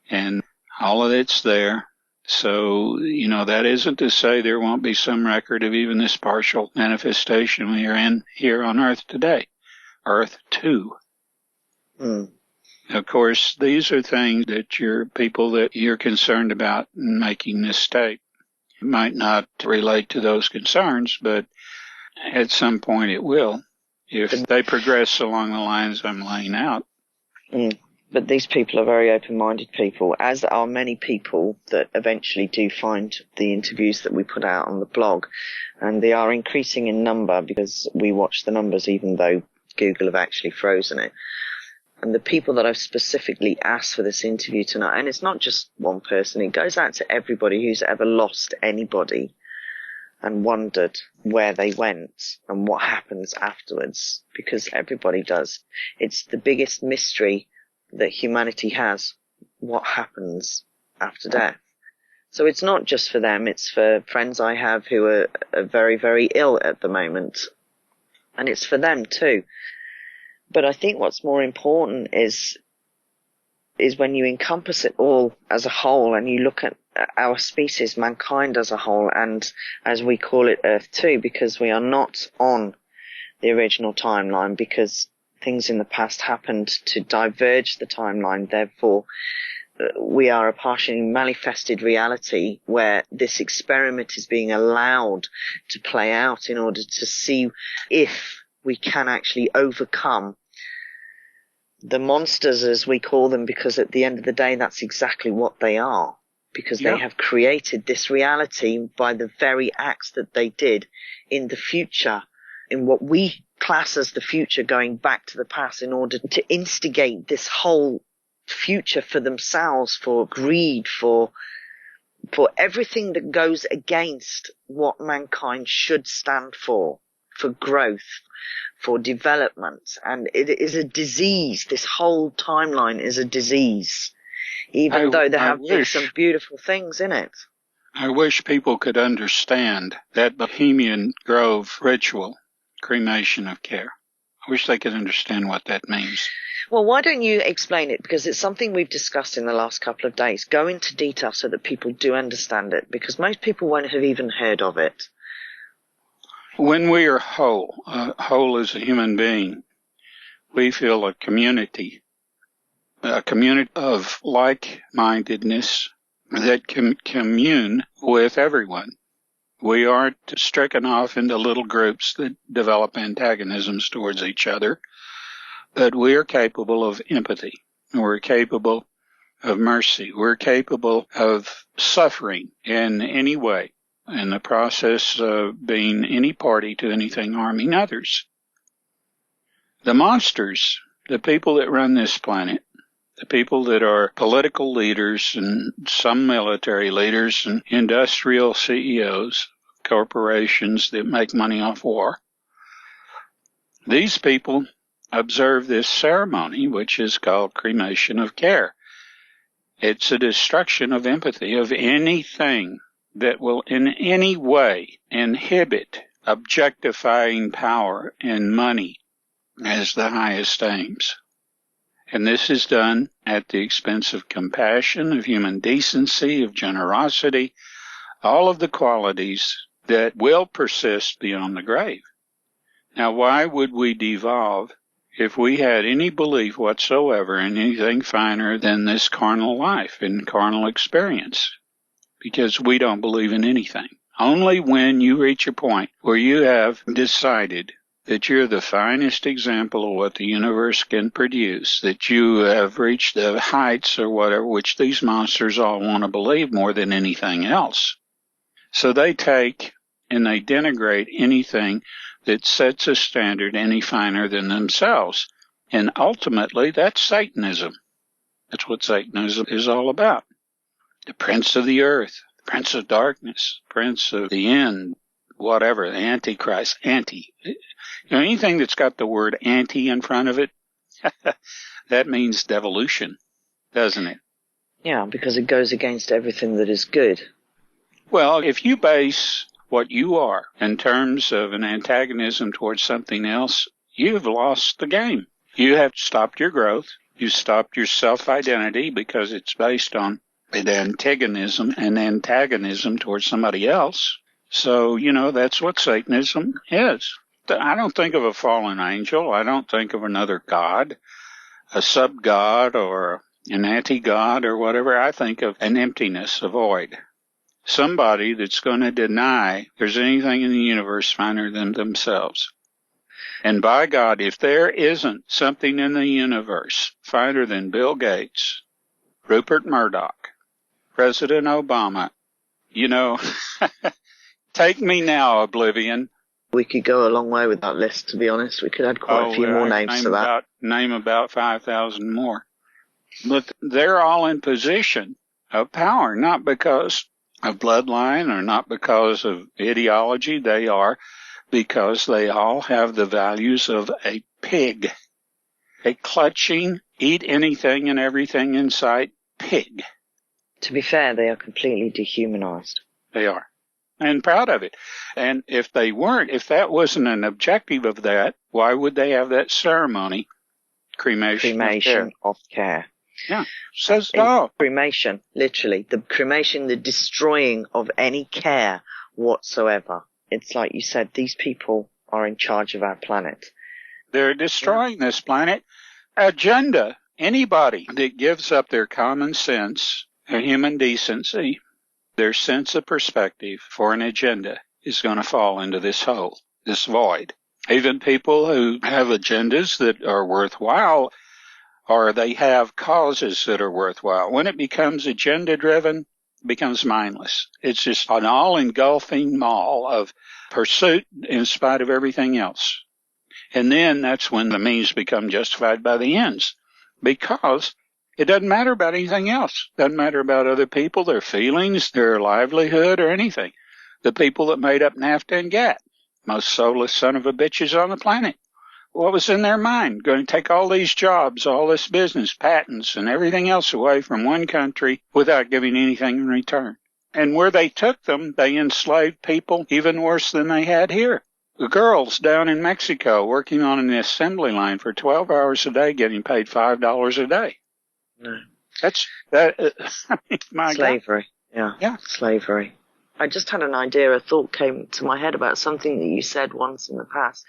And all of it's there. So, that isn't to say there won't be some record of even this partial manifestation we are in here on Earth today. Earth 2. Of course, these are things that people that you're concerned about in making this tape might not relate to those concerns, but at some point it will, if they progress along the lines I'm laying out. But these people are very open-minded people, as are many people that eventually do find the interviews that we put out on the blog. And they are increasing in number because we watch the numbers even though Google have actually frozen it. And the people that I've specifically asked for this interview tonight, and it's not just one person, it goes out to everybody who's ever lost anybody and wondered where they went and what happens afterwards, because everybody does. It's the biggest mystery that humanity has, what happens after death. So it's not just for them, it's for friends I have who are very, very ill at the moment. And it's for them too. But I think what's more important is when you encompass it all as a whole and you look at our species, mankind as a whole, and as we call it Earth 2, because we are not on the original timeline, because things in the past happened to diverge the timeline. Therefore, we are a partially manifested reality where this experiment is being allowed to play out in order to see if we can actually overcome the monsters, as we call them, because at the end of the day, that's exactly what they are, because they have created this reality by the very acts that they did in the future, in what we class as the future, going back to the past in order to instigate this whole future for themselves, for greed, for everything that goes against what mankind should stand for growth, for development. And it is a disease. This whole timeline is a disease, even though there have been some beautiful things in it. I wish people could understand that Bohemian Grove ritual, cremation of care. I wish they could understand what that means. Well, why don't you explain it? Because it's something we've discussed in the last couple of days. Go into detail so that people do understand it, because most people won't have even heard of it. When we are whole as a human being, we feel a community of like-mindedness that can commune with everyone. We aren't stricken off into little groups that develop antagonisms towards each other, but we are capable of empathy. We're capable of mercy. We're capable of suffering in any way, in the process of being any party to anything harming others. The monsters, the people that run this planet, the people that are political leaders and some military leaders and industrial CEOs, corporations that make money off war, these people observe this ceremony, which is called cremation of care. It's a destruction of empathy, of anything that will in any way inhibit objectifying power and money as the highest aims. And this is done at the expense of compassion, of human decency, of generosity, all of the qualities that will persist beyond the grave. Now, why would we devolve if we had any belief whatsoever in anything finer than this carnal life and carnal experience? Because we don't believe in anything. Only when you reach a point where you have decided that you're the finest example of what the universe can produce, that you have reached the heights or whatever, which these monsters all want to believe more than anything else. So they take and they denigrate anything that sets a standard any finer than themselves. And ultimately, that's Satanism. That's what Satanism is all about. The prince of the earth, the prince of darkness, prince of the end, whatever, the Antichrist, anti. Anything that's got the word anti in front of it, that means devolution, doesn't it? Yeah, because it goes against everything that is good. Well, if you base what you are in terms of an antagonism towards something else, you've lost the game. You have stopped your growth. You stopped your self-identity because it's based on an antagonism towards somebody else. So, that's what Satanism is. I don't think of a fallen angel. I don't think of another god, a sub-god or an anti-god or whatever. I think of an emptiness, a void. Somebody that's going to deny there's anything in the universe finer than themselves. And by God, if there isn't something in the universe finer than Bill Gates, Rupert Murdoch, President Obama, take me now, Oblivion. We could go a long way with that list, to be honest. We could add quite a few more names to that. Name about 5,000 more. But they're all in position of power, not because of bloodline or not because of ideology. They are because they all have the values of a pig, a clutching, eat anything and everything in sight pig. To be fair, they are completely dehumanized. They are. And proud of it. And if they weren't, if that wasn't an objective of that, why would they have that ceremony? Cremation of care. Yeah, says it all. Cremation, literally. The cremation, the destroying of any care whatsoever. It's like you said, these people are in charge of our planet. They're destroying this planet. Agenda. Anybody that gives up their common sense, their human decency, their sense of perspective for an agenda is going to fall into this hole, this void. Even people who have agendas that are worthwhile, or they have causes that are worthwhile. When it becomes agenda-driven, it becomes mindless. It's just an all-engulfing maw of pursuit in spite of everything else. And then that's when the means become justified by the ends, because it doesn't matter about anything else. It doesn't matter about other people, their feelings, their livelihood, or anything. The people that made up NAFTA and GATT, most soulless son of a bitches on the planet. What was in their mind? Going to take all these jobs, all this business, patents, and everything else away from one country without giving anything in return. And where they took them, they enslaved people even worse than they had here. The girls down in Mexico working on an assembly line for 12 hours a day, getting paid $5 a day. No. That's my slavery. God. Yeah, slavery. I just had an idea, a thought came to my head about something that you said once in the past.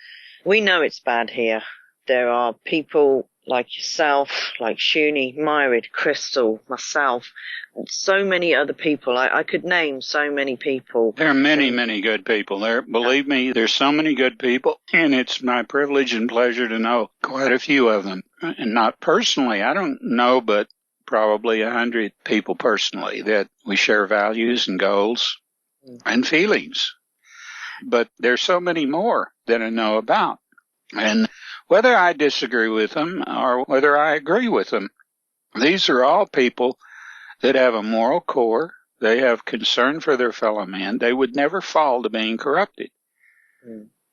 We know it's bad here. There are people like yourself, like Shuni, Myrid, Crystal, myself, and so many other people. I could name so many people. There are many, many good people there. Believe me, there's so many good people, and it's my privilege and pleasure to know quite a few of them. And not personally, I don't know, but probably 100 people personally that we share values and goals and feelings. But there's so many more that I know about. And whether I disagree with them or whether I agree with them, these are all people that have a moral core. They have concern for their fellow man. They would never fall to being corrupted.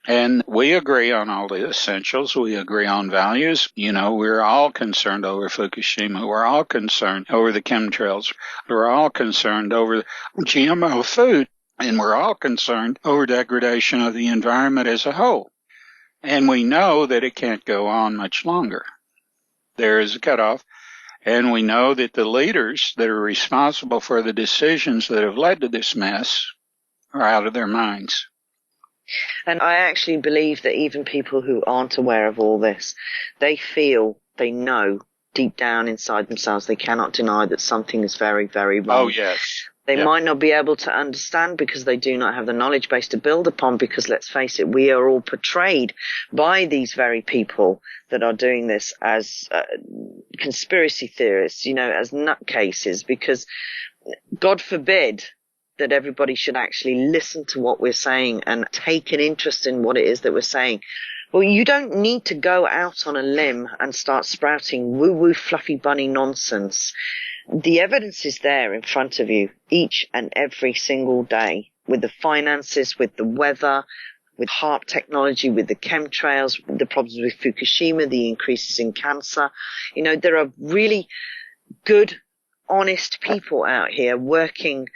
And we agree on all the essentials. We agree on values. We're all concerned over Fukushima. We're all concerned over the chemtrails. We're all concerned over GMO food. And we're all concerned over degradation of the environment as a whole. And we know that it can't go on much longer. There is a cutoff. And we know that the leaders that are responsible for the decisions that have led to this mess are out of their minds. And I actually believe that even people who aren't aware of all this, they know deep down inside themselves, they cannot deny that something is very, very wrong. Oh, yes. They might not be able to understand because they do not have the knowledge base to build upon, because let's face it, we are all portrayed by these very people that are doing this as conspiracy theorists, as nutcases, because God forbid that everybody should actually listen to what we're saying and take an interest in what it is that we're saying. Well, you don't need to go out on a limb and start sprouting woo-woo fluffy bunny nonsense. The evidence is there in front of you each and every single day, with the finances, with the weather, with HARP technology, with the chemtrails, the problems with Fukushima, the increases in cancer. There are really good, honest people out here working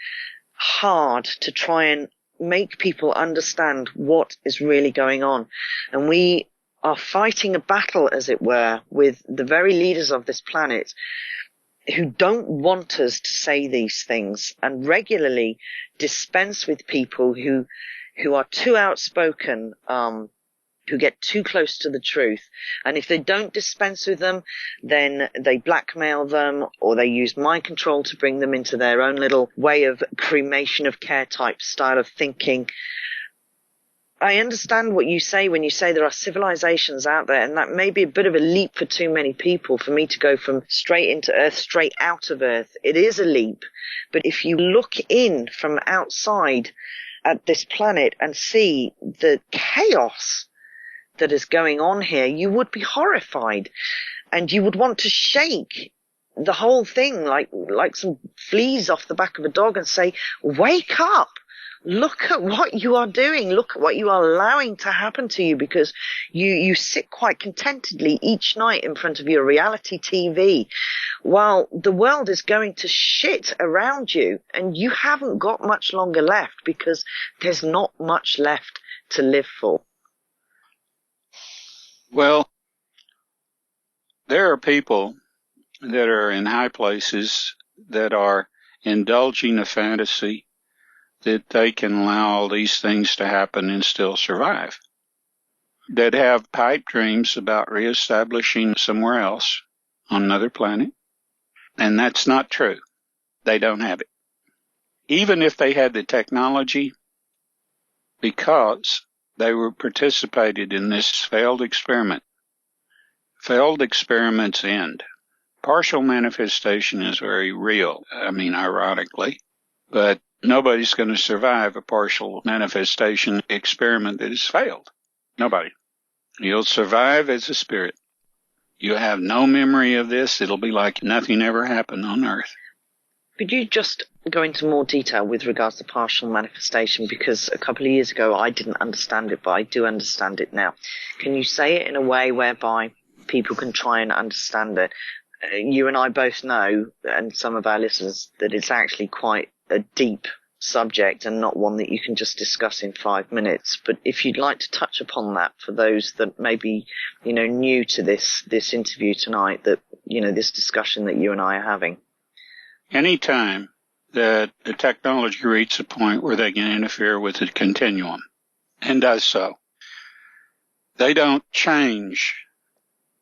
hard to try and make people understand what is really going on. And we are fighting a battle, as it were, with the very leaders of this planet who don't want us to say these things, and regularly dispense with people who are too outspoken, who get too close to the truth. And if they don't dispense with them, then they blackmail them, or they use mind control to bring them into their own little way of cremation of care type style of thinking. I understand what you say when you say there are civilizations out there, and that may be a bit of a leap for too many people for me to go from straight into Earth, straight out of Earth. It is a leap. But if you look in from outside at this planet and see the chaos that is going on here, you would be horrified, and you would want to shake the whole thing like some fleas off the back of a dog and say, wake up. Look at what you are doing. Look at what you are allowing to happen to you, because you sit quite contentedly each night in front of your reality TV while the world is going to shit around you, and you haven't got much longer left because there's not much left to live for. Well, there are people that are in high places that are indulging a fantasy that they can allow all these things to happen and still survive, that have pipe dreams about reestablishing somewhere else on another planet. And that's not true. They don't have it. Even if they had the technology, because they were participated in this failed experiment. Failed experiments end. Partial manifestation is very real. Ironically, but nobody's going to survive a partial manifestation experiment that has failed. Nobody. You'll survive as a spirit. You have no memory of this. It'll be like nothing ever happened on Earth. Could you just go into more detail with regards to partial manifestation? Because a couple of years ago I didn't understand it, but I do understand it now. Can you say it in a way whereby people can try and understand it? You and I both know, and some of our listeners, that it's actually quite a deep subject and not one that you can just discuss in 5 minutes. But if you'd like to touch upon that for those that may be, new to this interview tonight, that, this discussion that you and I are having. Any time that the technology reaches a point where they can interfere with the continuum, and does so, they don't change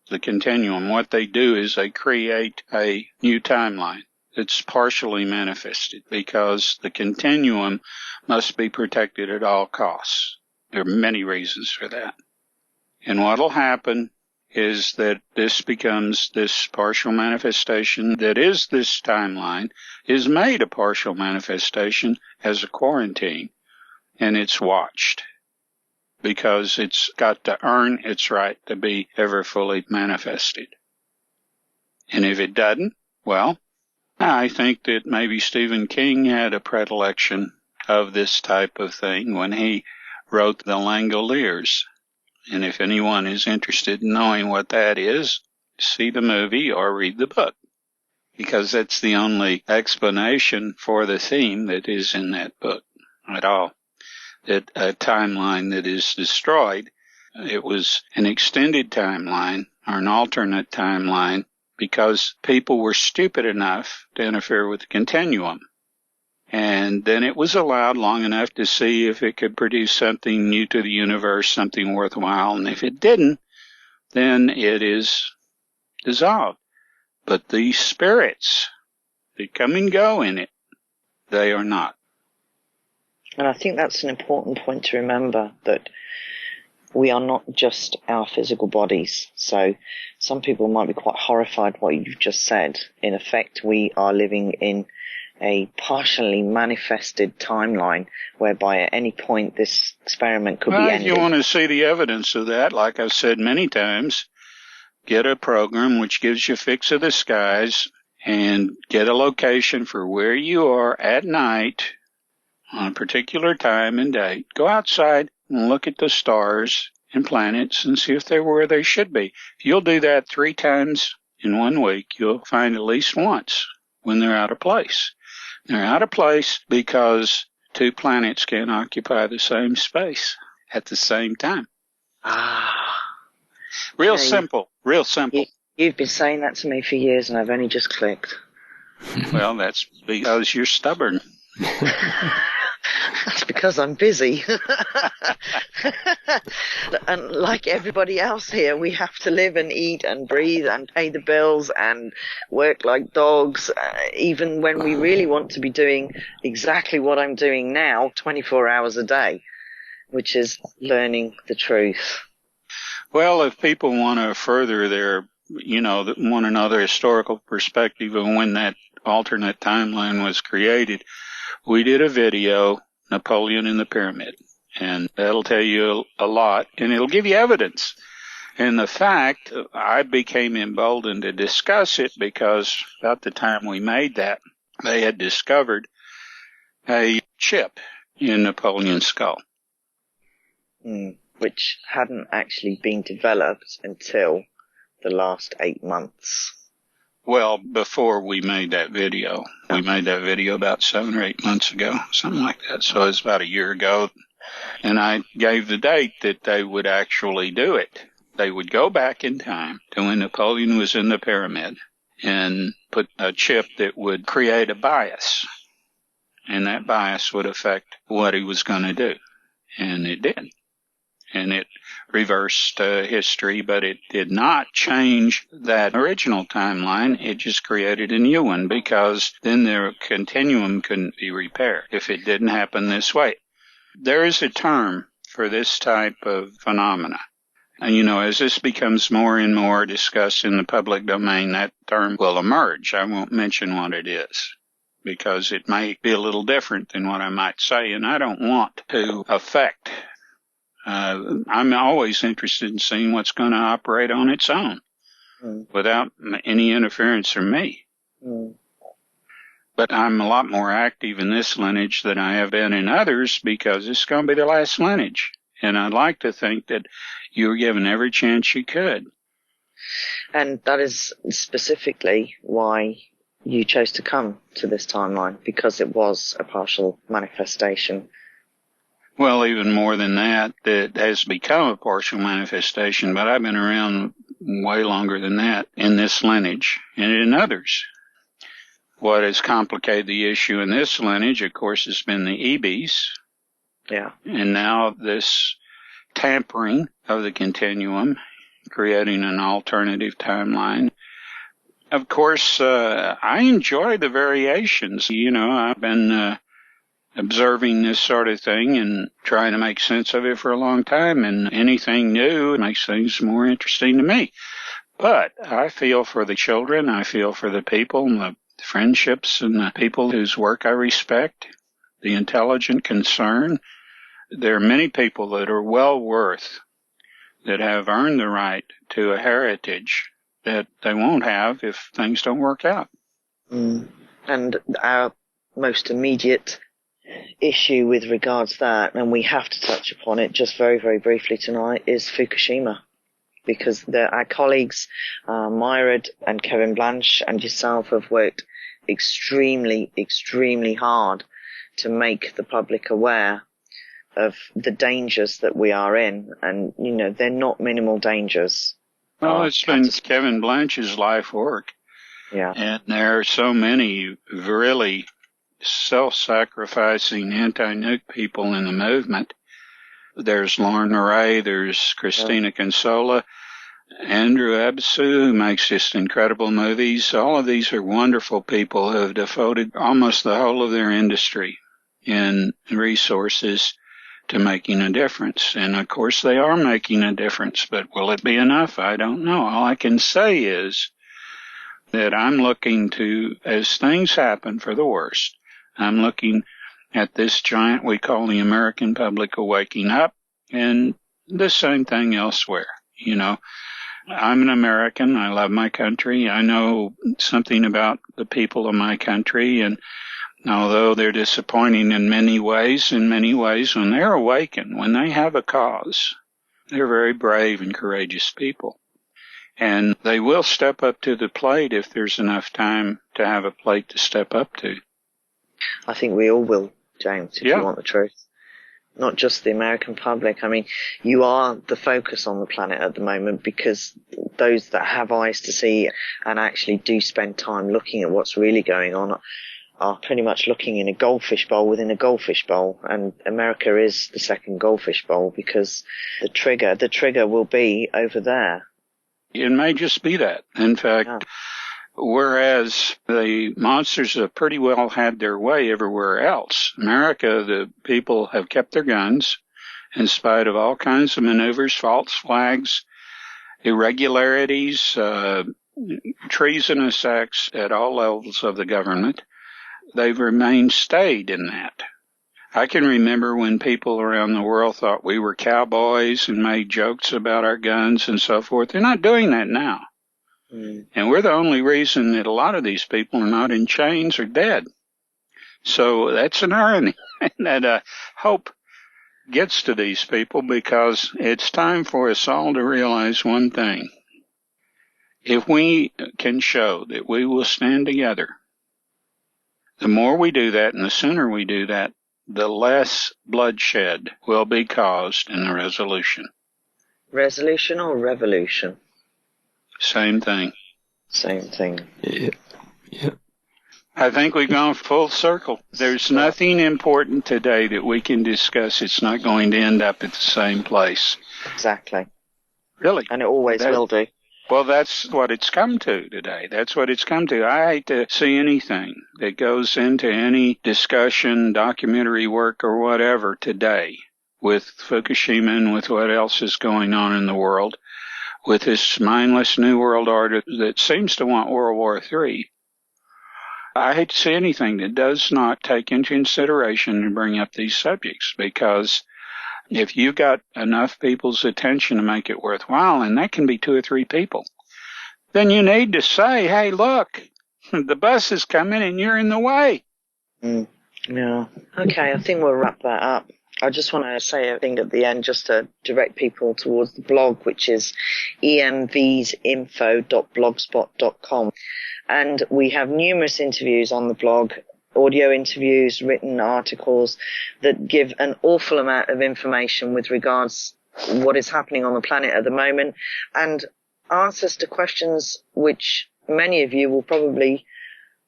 the continuum. What they do is they create a new timeline. It's partially manifested because the continuum must be protected at all costs. There are many reasons for that. And what will happen is that this becomes this partial manifestation that is this timeline, is made a partial manifestation as a quarantine, and it's watched because it's got to earn its right to be ever fully manifested. And if it doesn't, well, I think that maybe Stephen King had a predilection of this type of thing when he wrote The Langoliers. And if anyone is interested in knowing what that is, see the movie or read the book, because that's the only explanation for the theme that is in that book at all. That a timeline that is destroyed, it was an extended timeline or an alternate timeline, because people were stupid enough to interfere with the continuum. And then it was allowed long enough to see if it could produce something new to the universe, something worthwhile. And if it didn't, then it is dissolved. But these spirits that come and go in it, they are not. And I think that's an important point to remember, that we are not just our physical bodies. So some people might be quite horrified what you've just said. In effect, we are living in a partially manifested timeline whereby at any point this experiment could be ended. If you want to see the evidence of that, like I've said many times, get a program which gives you a fix of the skies and get a location for where you are at night on a particular time and date. Go outside and look at the stars and planets and see if they're where they should be. If you'll do that 3 times in 1 week, you'll find at least once when they're out of place. They're out of place because 2 planets can't occupy the same space at the same time. Real simple. You've been saying that to me for years and I've only just clicked. Well, that's because you're stubborn. That's because I'm busy. And like everybody else here, we have to live and eat and breathe and pay the bills and work like dogs, even when we really want to be doing exactly what I'm doing now, 24 hours a day, which is learning the truth. Well, if people want to further their, want to know the historical perspective of when that alternate timeline was created, we did a video, Napoleon in the Pyramid, and that'll tell you a lot, and it'll give you evidence. And the fact, I became emboldened to discuss it because about the time we made that, they had discovered a chip in Napoleon's skull. Which hadn't actually been developed until the last 8 months. Well, before we made that video. We made that video about 7 or 8 months ago, something like that. So it was about a year ago. And I gave the date that they would actually do it. They would go back in time to when Napoleon was in the pyramid and put a chip that would create a bias. And that bias would affect what he was going to do. And it did. And it reversed history, but it did not change that original timeline. It just created a new one because then the continuum couldn't be repaired if it didn't happen this way. There is a term for this type of phenomena. And, as this becomes more and more discussed in the public domain, that term will emerge. I won't mention what it is because it may be a little different than what I might say, and I don't want to affect. I'm always interested in seeing what's going to operate on its own without any interference from me. But I'm a lot more active in this lineage than I have been in others because it's going to be the last lineage. And I'd like to think that you were given every chance you could. And that is specifically why you chose to come to this timeline, because it was a partial manifestation. Well, even more than that, it has become a partial manifestation, but I've been around way longer than that in this lineage and in others. What has complicated the issue in this lineage, of course, has been the EMVs. Yeah. And now this tampering of the continuum, creating an alternative timeline. Of course, I enjoy the variations. I've been observing this sort of thing and trying to make sense of it for a long time, and anything new makes things more interesting to me. But I feel for the children, I feel for the people and the friendships and the people whose work I respect, the intelligent concern. There are many people that are well worth, that have earned the right to a heritage that they won't have if things don't work out. And our most immediate issue with regards to that, and we have to touch upon it just very, very briefly tonight, is Fukushima. Because our colleagues, Myrad and Kevin Blanche and yourself, have worked extremely, extremely hard to make the public aware of the dangers that we are in. And, they're not minimal dangers. Well, it's been Kevin Blanche's life work. Yeah. And there are so many really self-sacrificing anti-nuke people in the movement. There's Lauren Ray, there's Christina Consola, Andrew Absu, who makes just incredible movies. All of these are wonderful people who have devoted almost the whole of their industry and resources to making a difference. And of course they are making a difference, but will it be enough? I don't know. All I can say is that I'm looking to, as things happen for the worst, I'm looking at this giant we call the American public waking up, and the same thing elsewhere. You know, I'm an American. I love my country. I know something about the people of my country, and although they're disappointing in many ways, when they're awakened, when they have a cause, they're very brave and courageous people. And they will step up to the plate if there's enough time to have a plate to step up to. I think we all will, James, if you want the truth. Not just the American public. I mean, you are the focus on the planet at the moment, because those that have eyes to see and actually do spend time looking at what's really going on are pretty much looking in a goldfish bowl within a goldfish bowl. And America is the second goldfish bowl, because the trigger will be over there. It may just be that. In fact, whereas the monsters have pretty well had their way everywhere else, America, the people have kept their guns in spite of all kinds of maneuvers, false flags, irregularities, treasonous acts at all levels of the government. They've remained stayed in that. I can remember when people around the world thought we were cowboys and made jokes about our guns and so forth. They're not doing that now. And we're the only reason that a lot of these people are not in chains or dead. So that's an irony that hope gets to these people, because it's time for us all to realize one thing. If we can show that we will stand together, the more we do that and the sooner we do that, the less bloodshed will be caused in the resolution. Resolution or revolution? Same thing. Same thing. Yeah. I think we've gone full circle. There's nothing important today that we can discuss. It's not going to end up at the same place. Exactly. Really. And it always will do. Well, that's what it's come to today. That's what it's come to. I hate to see anything that goes into any discussion, documentary work, or whatever today with Fukushima and with what else is going on in the world, with this mindless New World Order that seems to want World War III. I hate to see anything that does not take into consideration and bring up these subjects, because if you've got enough people's attention to make it worthwhile, and that can be 2 or 3 people, then you need to say, hey, look, the bus is coming and you're in the way. Yeah. Okay, I think we'll wrap that up. I just want to say a thing at the end just to direct people towards the blog, which is emvsinfo.blogspot.com. And we have numerous interviews on the blog, audio interviews, written articles that give an awful amount of information with regards what is happening on the planet at the moment, and answers to questions which many of you will probably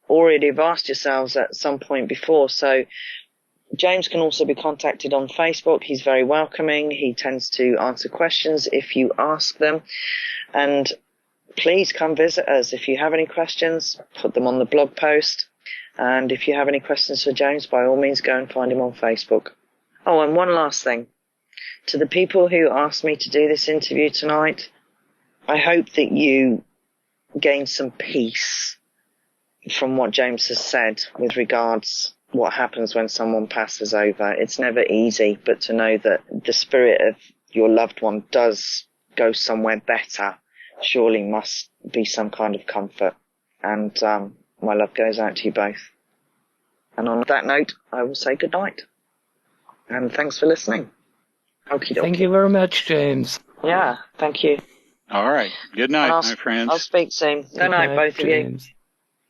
already have asked yourselves at some point before. So James can also be contacted on Facebook. He's very welcoming. He tends to answer questions if you ask them. And please come visit us. If you have any questions, put them on the blog post. And if you have any questions for James, by all means, go and find him on Facebook. Oh, and one last thing. To the people who asked me to do this interview tonight, I hope that you gain some peace from what James has said with regards what happens when someone passes over. It's never easy, but to know that the spirit of your loved one does go somewhere better surely must be some kind of comfort. And my love goes out to you both. And on that note, I will say good night. And thanks for listening. Okie dokie. Thank you very much, James. Yeah, thank you. All right. Good night, my friends. I'll speak soon. Good night, both James. of you.